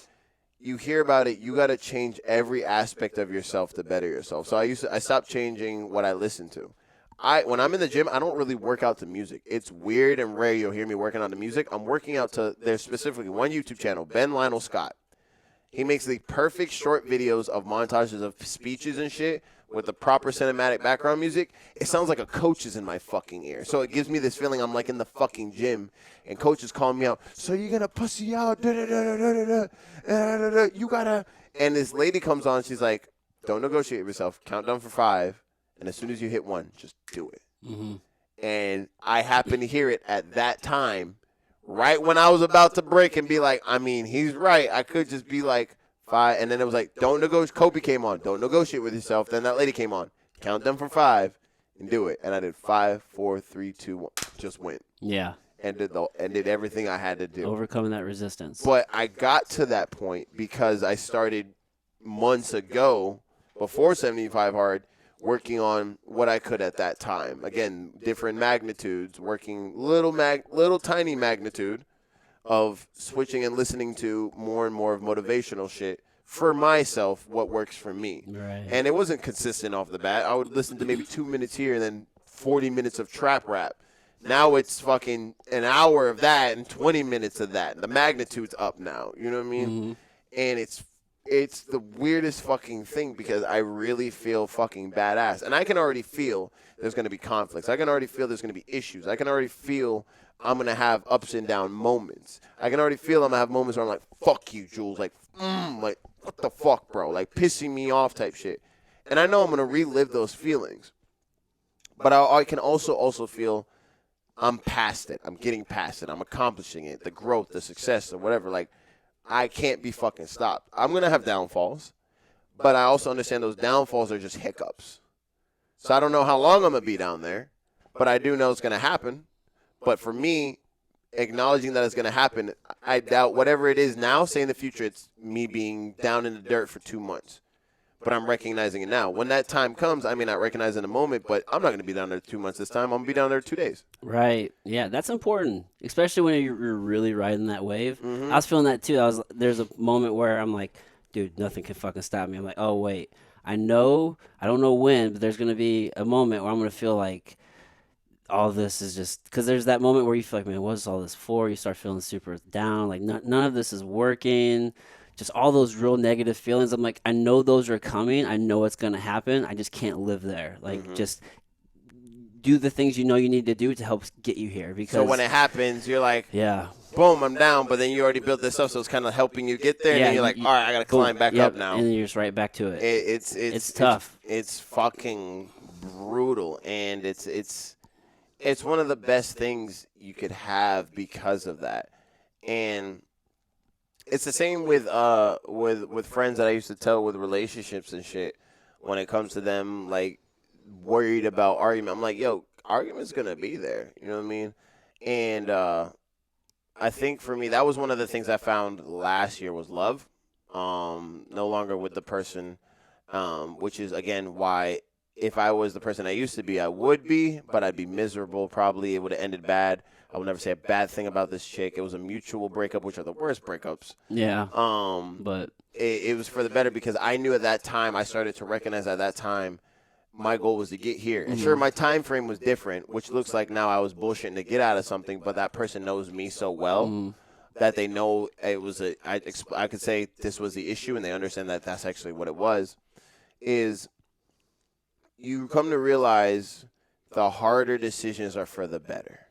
you hear about it, you got to change every aspect of yourself to better yourself. So I stopped changing what I listen to. When I'm in the gym, I don't really work out to music. It's weird and rare you'll hear me working out to music. I'm working out to, there's specifically one YouTube channel, Ben Lionel Scott. He makes the perfect short videos of montages of speeches and shit with the proper cinematic background music. It sounds like a coach is in my fucking ear. So it gives me this feeling I'm like in the fucking gym, and coach is calling me out. So you're going to pussy out. You got to. And this lady comes on. She's like, don't negotiate with yourself. Count down for 5. And as soon as you hit 1, just do it. Mm-hmm. And I happened to hear it at that time, right when I was about to break and be like, I mean, he's right. I could just be like 5. And then it was like, don't negotiate. Kobe came on. Don't negotiate with yourself. Then that lady came on. Count them from 5 and do it. And I did 5, 4, 3, 2, 1. Just went. Yeah. And did everything I had to do. Overcoming that resistance. But I got to that point because I started months ago, before 75 Hard, working on what I could at that time. Again, different magnitudes, working little tiny magnitude of switching and listening to more and more of motivational shit for myself, what works for me. Right. And it wasn't consistent off the bat. I would listen to maybe 2 minutes here and then 40 minutes of trap rap. Now it's fucking an hour of that and 20 minutes of that. The magnitude's up now. You know what I mean? Mm-hmm. And it's the weirdest fucking thing because I really feel fucking badass. And I can already feel there's going to be conflicts. I can already feel there's going to be issues. I can already feel I'm going to have ups and down moments. I can already feel I'm going to have moments where I'm like, fuck you, Jules. Like, what the fuck, bro? Like, pissing me off type shit. And I know I'm going to relive those feelings. But I can also feel I'm past it. I'm getting past it. I'm accomplishing it. The growth, the success, or whatever. Like, I can't be fucking stopped. I'm going to have downfalls. But I also understand those downfalls are just hiccups. So I don't know how long I'm going to be down there. But I do know it's going to happen. But for me, acknowledging that it's going to happen, I doubt whatever it is now, say in the future, it's me being down in the dirt for 2 months. But I'm recognizing it now. When that time comes, I may not recognize it in a moment, but I'm not going to be down there 2 months this time. I'm going to be down there 2 days. Right. Yeah, that's important, especially when you're really riding that wave. Mm-hmm. I was feeling that too. There's a moment where I'm like, dude, nothing can fucking stop me. I'm like, oh, wait. I don't know when, but there's going to be a moment where I'm going to feel like all this is just, because there's that moment where you feel like, man, what's all this for? You start feeling super down. Like, none of this is working. Just all those real negative feelings. I'm like, I know those are coming. I know it's going to happen. I just can't live there. Like, just do the things you know you need to do to help get you here. Because So when it happens, you're like, yeah, boom, I'm down. But then you already built this up, so it's kind of helping you get there. And then you're like, all right, I got to climb back up now. And then you're just right back to it. It's tough. It's fucking brutal. And it's one of the best things you could have because of that. And it's the same with friends that I used to tell with relationships and shit. When it comes to them, like, worried about argument, I'm like, yo, argument's gonna be there. You know what I mean? And I think for me, that was one of the things I found last year was love. No longer with the person, which is again why if I was the person I used to be, I would be, but I'd be miserable. Probably it would have ended bad. I would never say a bad thing about this chick. It was a mutual breakup, which are the worst breakups. Yeah. But it was for the better because I knew at that time, I started to recognize at that time, my goal was to get here. And sure, my time frame was different, which looks like now I was bullshitting to get out of something, but that person knows me so well that they know it was I could say this was the issue, and they understand that that's actually what it was, is you come to realize the harder decisions are for the better.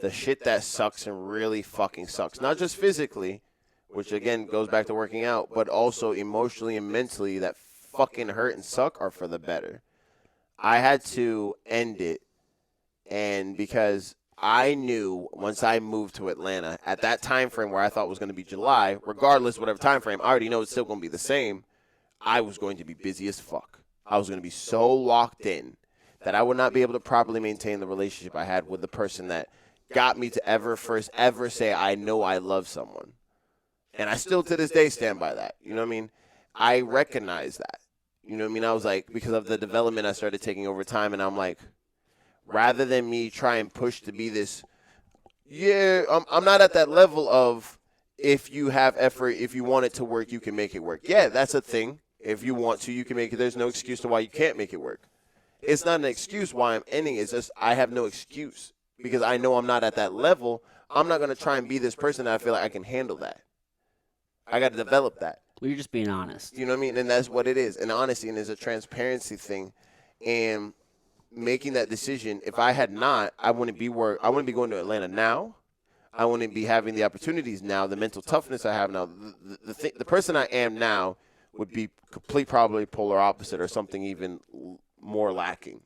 The shit that sucks and really fucking sucks. Not just physically, which again goes back to working out, but also emotionally and mentally that fucking hurt and suck are for the better. I had to end it, and because I knew once I moved to Atlanta, at that time frame where I thought was going to be July, regardless whatever time frame, I already know it's still going to be the same, I was going to be busy as fuck. I was going to be so locked in that I would not be able to properly maintain the relationship I had with the person that got me to ever say I know I love someone. And I still to this day stand by that. You know what I mean? I recognize that. You know what I mean? I was like, because of the development I started taking over time, and I'm like, rather than me try and push to be this, I'm not at that level of if you have effort, if you want it to work, you can make it work. Yeah, that's a thing. If you want to, you can make it. There's no excuse to why you can't make it work. It's not an excuse why I'm ending. It's just I have no excuse because I know I'm not at that level. I'm not going to try and be this person that I feel like I can handle that. I got to develop that. Well, you're just being honest. You know what I mean? And that's what it is. And honesty, and it's a transparency thing. And making that decision, if I had not, I wouldn't be going to Atlanta now. I wouldn't be having the opportunities now, the mental toughness I have now. The person I am now would be probably polar opposite or something even more lacking.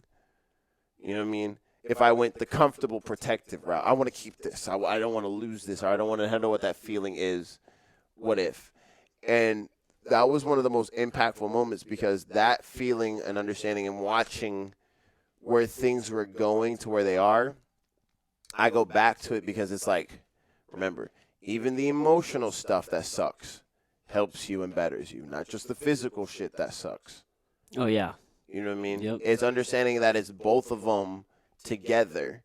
You know what I mean? If I went the comfortable, protective route, I want to keep this. I don't want to lose this, or I don't want to know what that feeling is. What if? And that was one of the most impactful moments because that feeling and understanding and watching where things were going to where they are, I go back to it because it's like, remember, even the emotional stuff that sucks helps you and betters you, not just the physical shit that sucks. Oh, yeah. You know what I mean? Yep. It's understanding that it's both of them together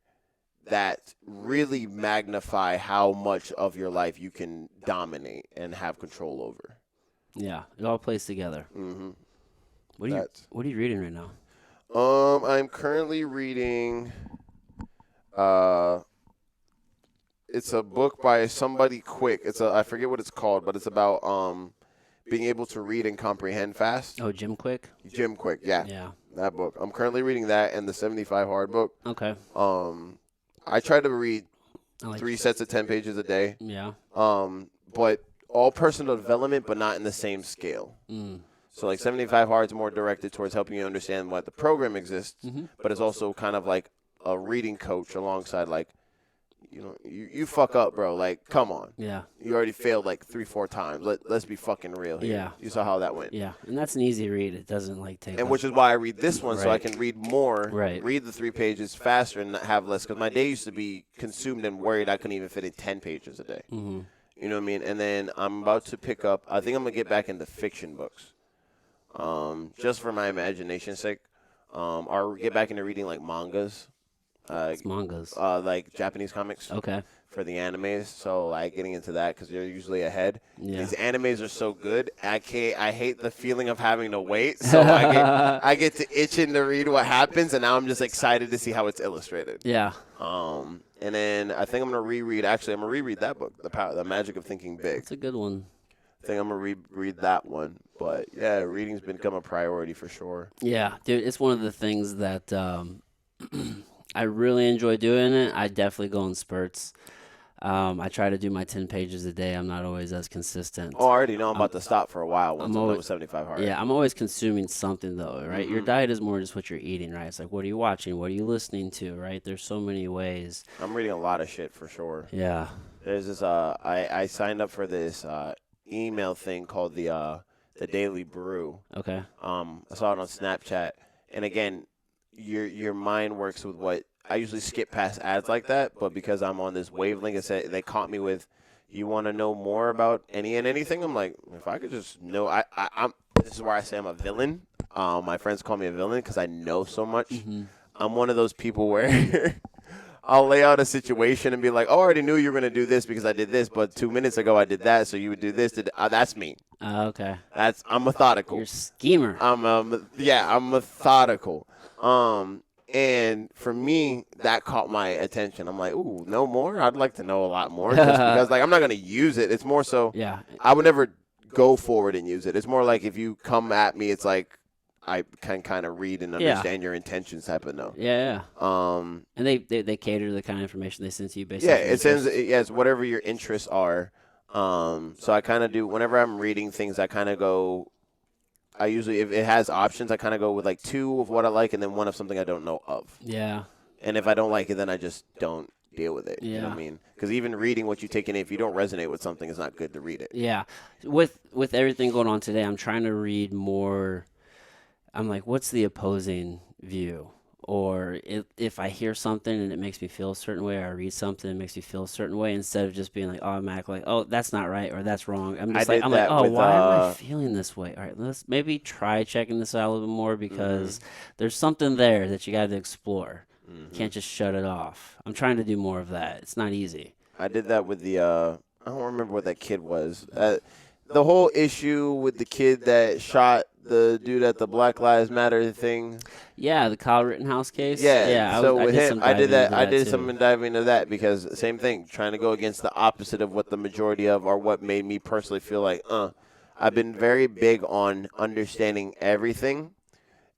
that really magnify how much of your life you can dominate and have control over. Yeah, it all plays together. Mm-hmm. What are you reading right now? I'm currently reading. It's a book by somebody quick. I forget what it's called, but it's about being able to read and comprehend fast. Oh, Jim Quick? Jim Quick, yeah. Yeah. That book. I'm currently reading that and the 75 Hard book. Okay. I try to read like 3 sets of 10 pages a day. Yeah. But all personal development, but not in the same scale. Mm. So like 75 Hard is more directed towards helping you understand why the program exists, but it's also kind of like a reading coach alongside like, you fuck up, bro. Like, come on. Yeah. You already failed like 3-4 times. Let's be fucking real here. Yeah. You saw how that went. Yeah, and that's an easy read. It doesn't like take. And which is why I read this one, so I Right. can read more, Right. read the 3 pages faster and not have less. Because my day used to be consumed and worried I couldn't even fit in 10 pages a day. Mm-hmm. You know what I mean? And then I'm about to pick up, I think I'm going to get back into fiction books. Just for my imagination's sake. Or get back into reading like mangas. It's mangas. Like Japanese comics. Okay. For the animes, so like getting into that because you're usually ahead. Yeah. These animes are so good. I hate the feeling of having to wait. So I get to itching to read what happens, and now I'm just excited to see how it's illustrated. Yeah. And then I think I'm gonna reread. Actually, I'm gonna reread that book, The Magic of Thinking Big. It's a good one. I think I'm gonna reread that one. But yeah, reading's become a priority for sure. Yeah, dude, it's one of the things that I really enjoy doing. It. I definitely go in spurts. I try to do my 10 pages a day. I'm not always as consistent. Oh, I already know I'm about to stop for a while once I'm done with 75 Hard. Yeah, I'm always consuming something, though, right? Mm-hmm. Your diet is more just what you're eating, right? It's like, what are you watching? What are you listening to, right? There's so many ways. I'm reading a lot of shit for sure. Yeah. There's this, I signed up for this email thing called the Daily Brew. Okay. I saw it on Snapchat. And again, your mind works with what I usually skip past ads like that, but because I'm on this wavelength, it said they caught me with, you want to know more about any and anything? I'm like, if I could just know, I'm. This is where I say I'm a villain. My friends call me a villain because I know so much. Mm-hmm. I'm one of those people where I'll lay out a situation and be like, oh, I already knew you were going to do this because I did this, but 2 minutes ago I did that, so you would do this. That's me. Okay. I'm methodical. You're a schemer. I'm methodical. And for me, that caught my attention. I'm like, ooh, no more? I'd like to know a lot more. Just because, like, I'm not going to use it. It's more so, Yeah. I would never go forward and use it. It's more like if you come at me, it's like I can kind of read and understand your intentions type of no. Yeah. And they cater to the kind of information they send to you based on it's whatever your interests are. So I kind of do, whenever I'm reading things, I kind of go, I usually, if it has options, I kind of go with like 2 of what I like and then 1 of something I don't know of. Yeah. And if I don't like it, then I just don't deal with it. Yeah. You know what I mean? Because even reading what you take in, if you don't resonate with something, it's not good to read it. Yeah. With everything going on today, I'm trying to read more. I'm like, what's the opposing view? Or if I hear something and it makes me feel a certain way, or I read something and it makes me feel a certain way, instead of just being like automatic, like, oh, that's not right or that's wrong. I'm just like, oh, why am I feeling this way? All right, let's maybe try checking this out a little bit more because there's something there that you got to explore. You can't just shut it off. I'm trying to do more of that. It's not easy. I did that with the, I don't remember what that kid was. The whole issue with the kid that shot the dude at the Black Lives Matter thing. Yeah, the Kyle Rittenhouse case. Yeah. So with him, I did that. I did too. some diving into that because same thing, trying to go against the opposite of what the majority of, or what made me personally feel like, I've been very big on understanding everything.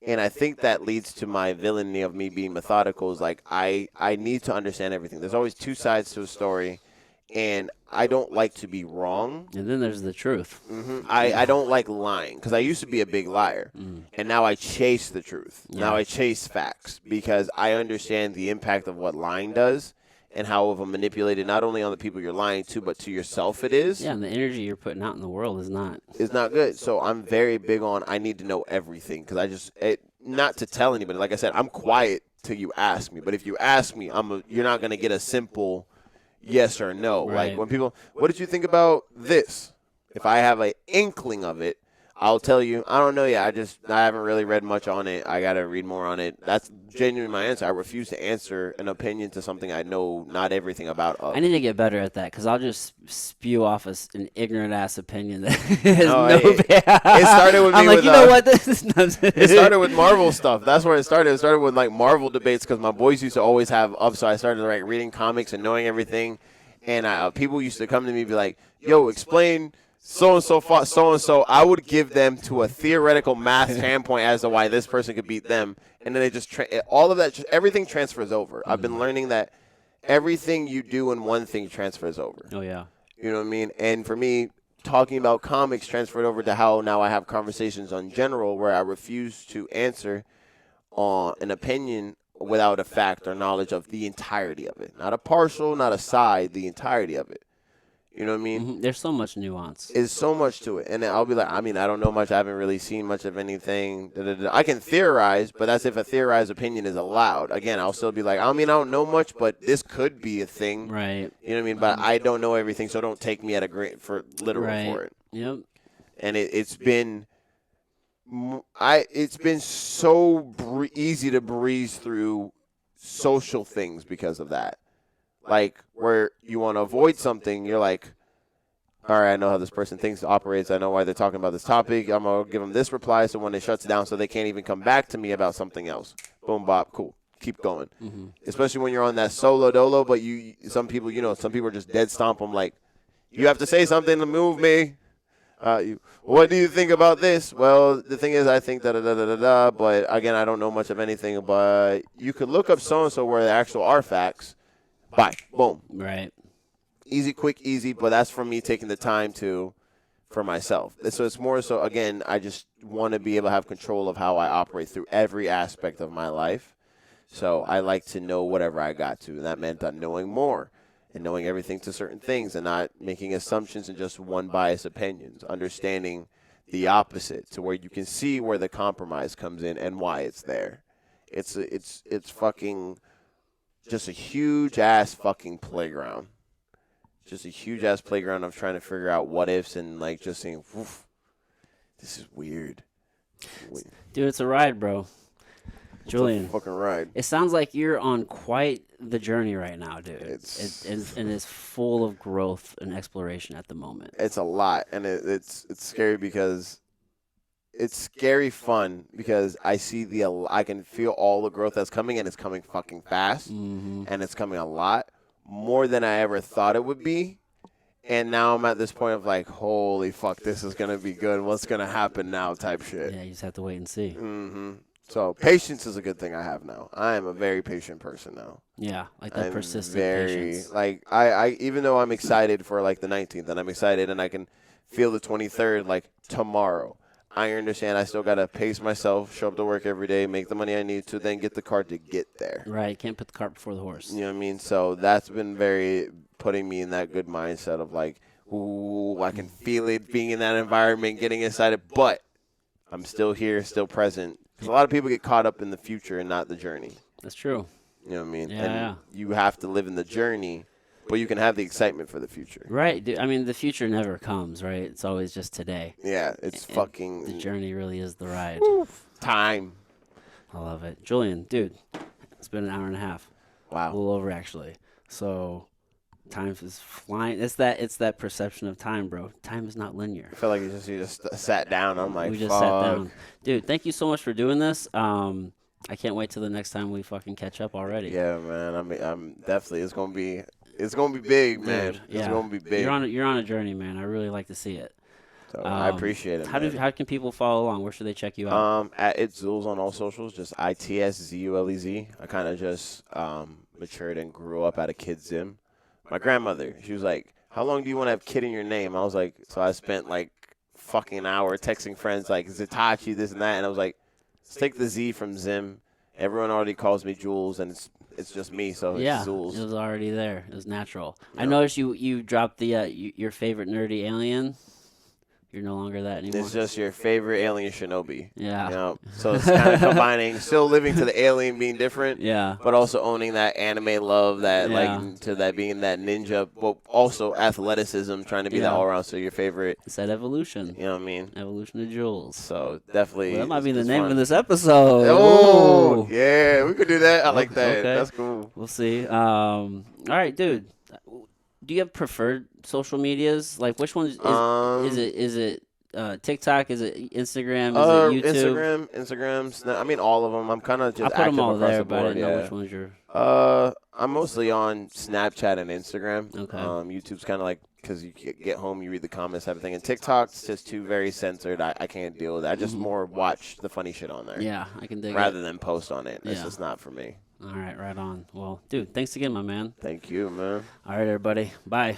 And I think that leads to my villainy of me being methodical is like, I need to understand everything. There's always 2 sides to a story. And I don't like to be wrong. And then there's the truth. I don't like lying because I used to be a big liar. And now I chase the truth. Yeah. Now I chase facts because I understand the impact of what lying does and how of a manipulated not only on the people you're lying to, but to yourself it is. Yeah, and the energy you're putting out in the world is not. It's not good. So I'm very big on I need to know everything because not to tell anybody. Like I said, I'm quiet till you ask me. But if you ask me, you're not going to get a simple yes or no. Right. Like when people, what did you think about this? If I have an inkling of it, I'll tell you. I don't know yet. I haven't really read much on it. I gotta read more on it. That's genuinely my answer. I refuse to answer an opinion to something I know not everything about. I need to get better at that because I'll just spew off an ignorant ass opinion that has No, no. it started with me. I'm like, with, you know what? This is it started with Marvel stuff. That's where it started. It started with like Marvel debates because my boys used to always have up. So I started like reading comics and knowing everything. And people used to come to me and be like, "Yo, explain." So-and-so fought so-and-so, I would give them to a theoretical math standpoint as to why this person could beat them. And then they just all of that, everything transfers over. I've been learning that everything you do in one thing transfers over. Oh, yeah. You know what I mean? And for me, talking about comics transferred over to how now I have conversations on general where I refuse to answer on an opinion without a fact or knowledge of the entirety of it. Not a partial, not a side, the entirety of it. You know what I mean? Mm-hmm. There's so much nuance. There's so much to it. And then I'll be like, I mean, I don't know much. I haven't really seen much of anything. I can theorize, but that's if a theorized opinion is allowed. Again, I'll still be like, I mean, I don't know much, but this could be a thing. Right. You know what I mean? But I don't know everything, so don't take me at a great for literal for it. Yep. And it's been so easy to breeze through social things because of that. Like, where you want to avoid something, you're like, all right, I know how this person thinks, operates. I know why they're talking about this topic. I'm going to give them this reply so when it shuts down so they can't even come back to me about something else. Boom, bop, cool. Keep going. Mm-hmm. Especially when you're on that solo dolo, but some people are just dead stomp them like, you have to say something to move me. What do you think about this? Well, the thing is, I think da-da-da-da-da-da, but again, I don't know much of anything, but you could look up so-and-so where the actual are facts. Bye. Boom. Right. Easy, quick, easy, but that's from me taking the time for myself. So it's more so, again, I just want to be able to have control of how I operate through every aspect of my life. So I like to know whatever I got to, and that meant knowing more and knowing everything to certain things and not making assumptions and just one biased opinions, understanding the opposite to where you can see where the compromise comes in and why it's there. It's fucking just a huge ass fucking playground. Just a huge ass playground of trying to figure out what ifs and like just saying, "Woof, this is weird." Dude, it's a ride, bro. Julienne, it's a fucking ride. It sounds like you're on quite the journey right now, dude. It's full of growth and exploration at the moment. It's a lot, and it's scary because it's scary fun because I can feel all the growth that's coming, and it's coming fucking fast, and it's coming a lot more than I ever thought it would be. And now I'm at this point of like, holy fuck, this is gonna be good. What's gonna happen now? Type shit. Yeah, you just have to wait and see. Mm-hmm. So patience is a good thing I have now. I am a very patient person now. Yeah, like that persistent patience. Like I even though I'm excited for like the 19th, and I'm excited, and I can feel the 23rd like tomorrow. I understand I still got to pace myself, show up to work every day, make the money I need to, then get the car to get there. Right. Can't put the cart before the horse. You know what I mean? So that's been putting me in that good mindset of like, ooh, I can feel it being in that environment, getting excited, but I'm still here, still present. Because a lot of people get caught up in the future and not the journey. That's true. You know what I mean? Yeah, and you have to live in the journey, but you can have the excitement for the future. Right. I mean, the future never comes, right? It's always just today. Yeah, it's fucking... The journey really is the ride. Time. I love it. Julienne, dude, it's been an hour and a half. Wow. A little over, actually. So, time is flying. It's that perception of time, bro. Time is not linear. I feel like you just sat down. I'm like, we just sat down. Dude, thank you so much for doing this. I can't wait till the next time we fucking catch up already. Yeah, man. I'm definitely... It's gonna be big, man. Dude, It's gonna be big. You're on a journey, man. I really like to see it. So I appreciate it. How can people follow along? Where should they check you out? At It's Zulz on all socials, just ITSZULEZ. I kind of just matured and grew up at a kid's gym. My grandmother, she was like, "How long do you want to have kid in your name?" I was like, so I spent like fucking an hour texting friends like Zitachi, this and that, and I was like, let's take the Z from Zim. Everyone already calls me Jules, and it's just me, so it's Zulz. It was already there. It was natural. Yeah. I noticed you dropped the your favorite nerdy alien. you're no longer that anymore. It's just your favorite alien shinobi. Yeah. You know? So it's kind of combining, still living to the alien being different, Yeah. but also owning that anime love, that Yeah. like to that being that ninja, but also athleticism, trying to be that all around. So your favorite. It's that evolution. You know what I mean? Evolution of Jules. So definitely. Well, that might be the it's name fun. of this episode. Oh, Ooh. yeah, we could do that. I like that. Okay. That's cool. We'll see. All right, dude. Do you have preferred social medias? Like, which one is it? Is it TikTok? Is it Instagram? Is it YouTube? Instagram. I mean, all of them. I'm kind of just I put them active all across there, the but I board. didn't know which one's your. I'm mostly on Snapchat and Instagram. Okay. YouTube's kind of like because you get home, you read the comments, everything. And TikTok's just too very censored. I can't deal with that. I just more watch the funny shit on there. Yeah, I can dig rather it. than post on it. It's Yeah. just not for me. All right, right on. Well, dude, thanks again, my man. Thank you, man. All right, everybody. Bye.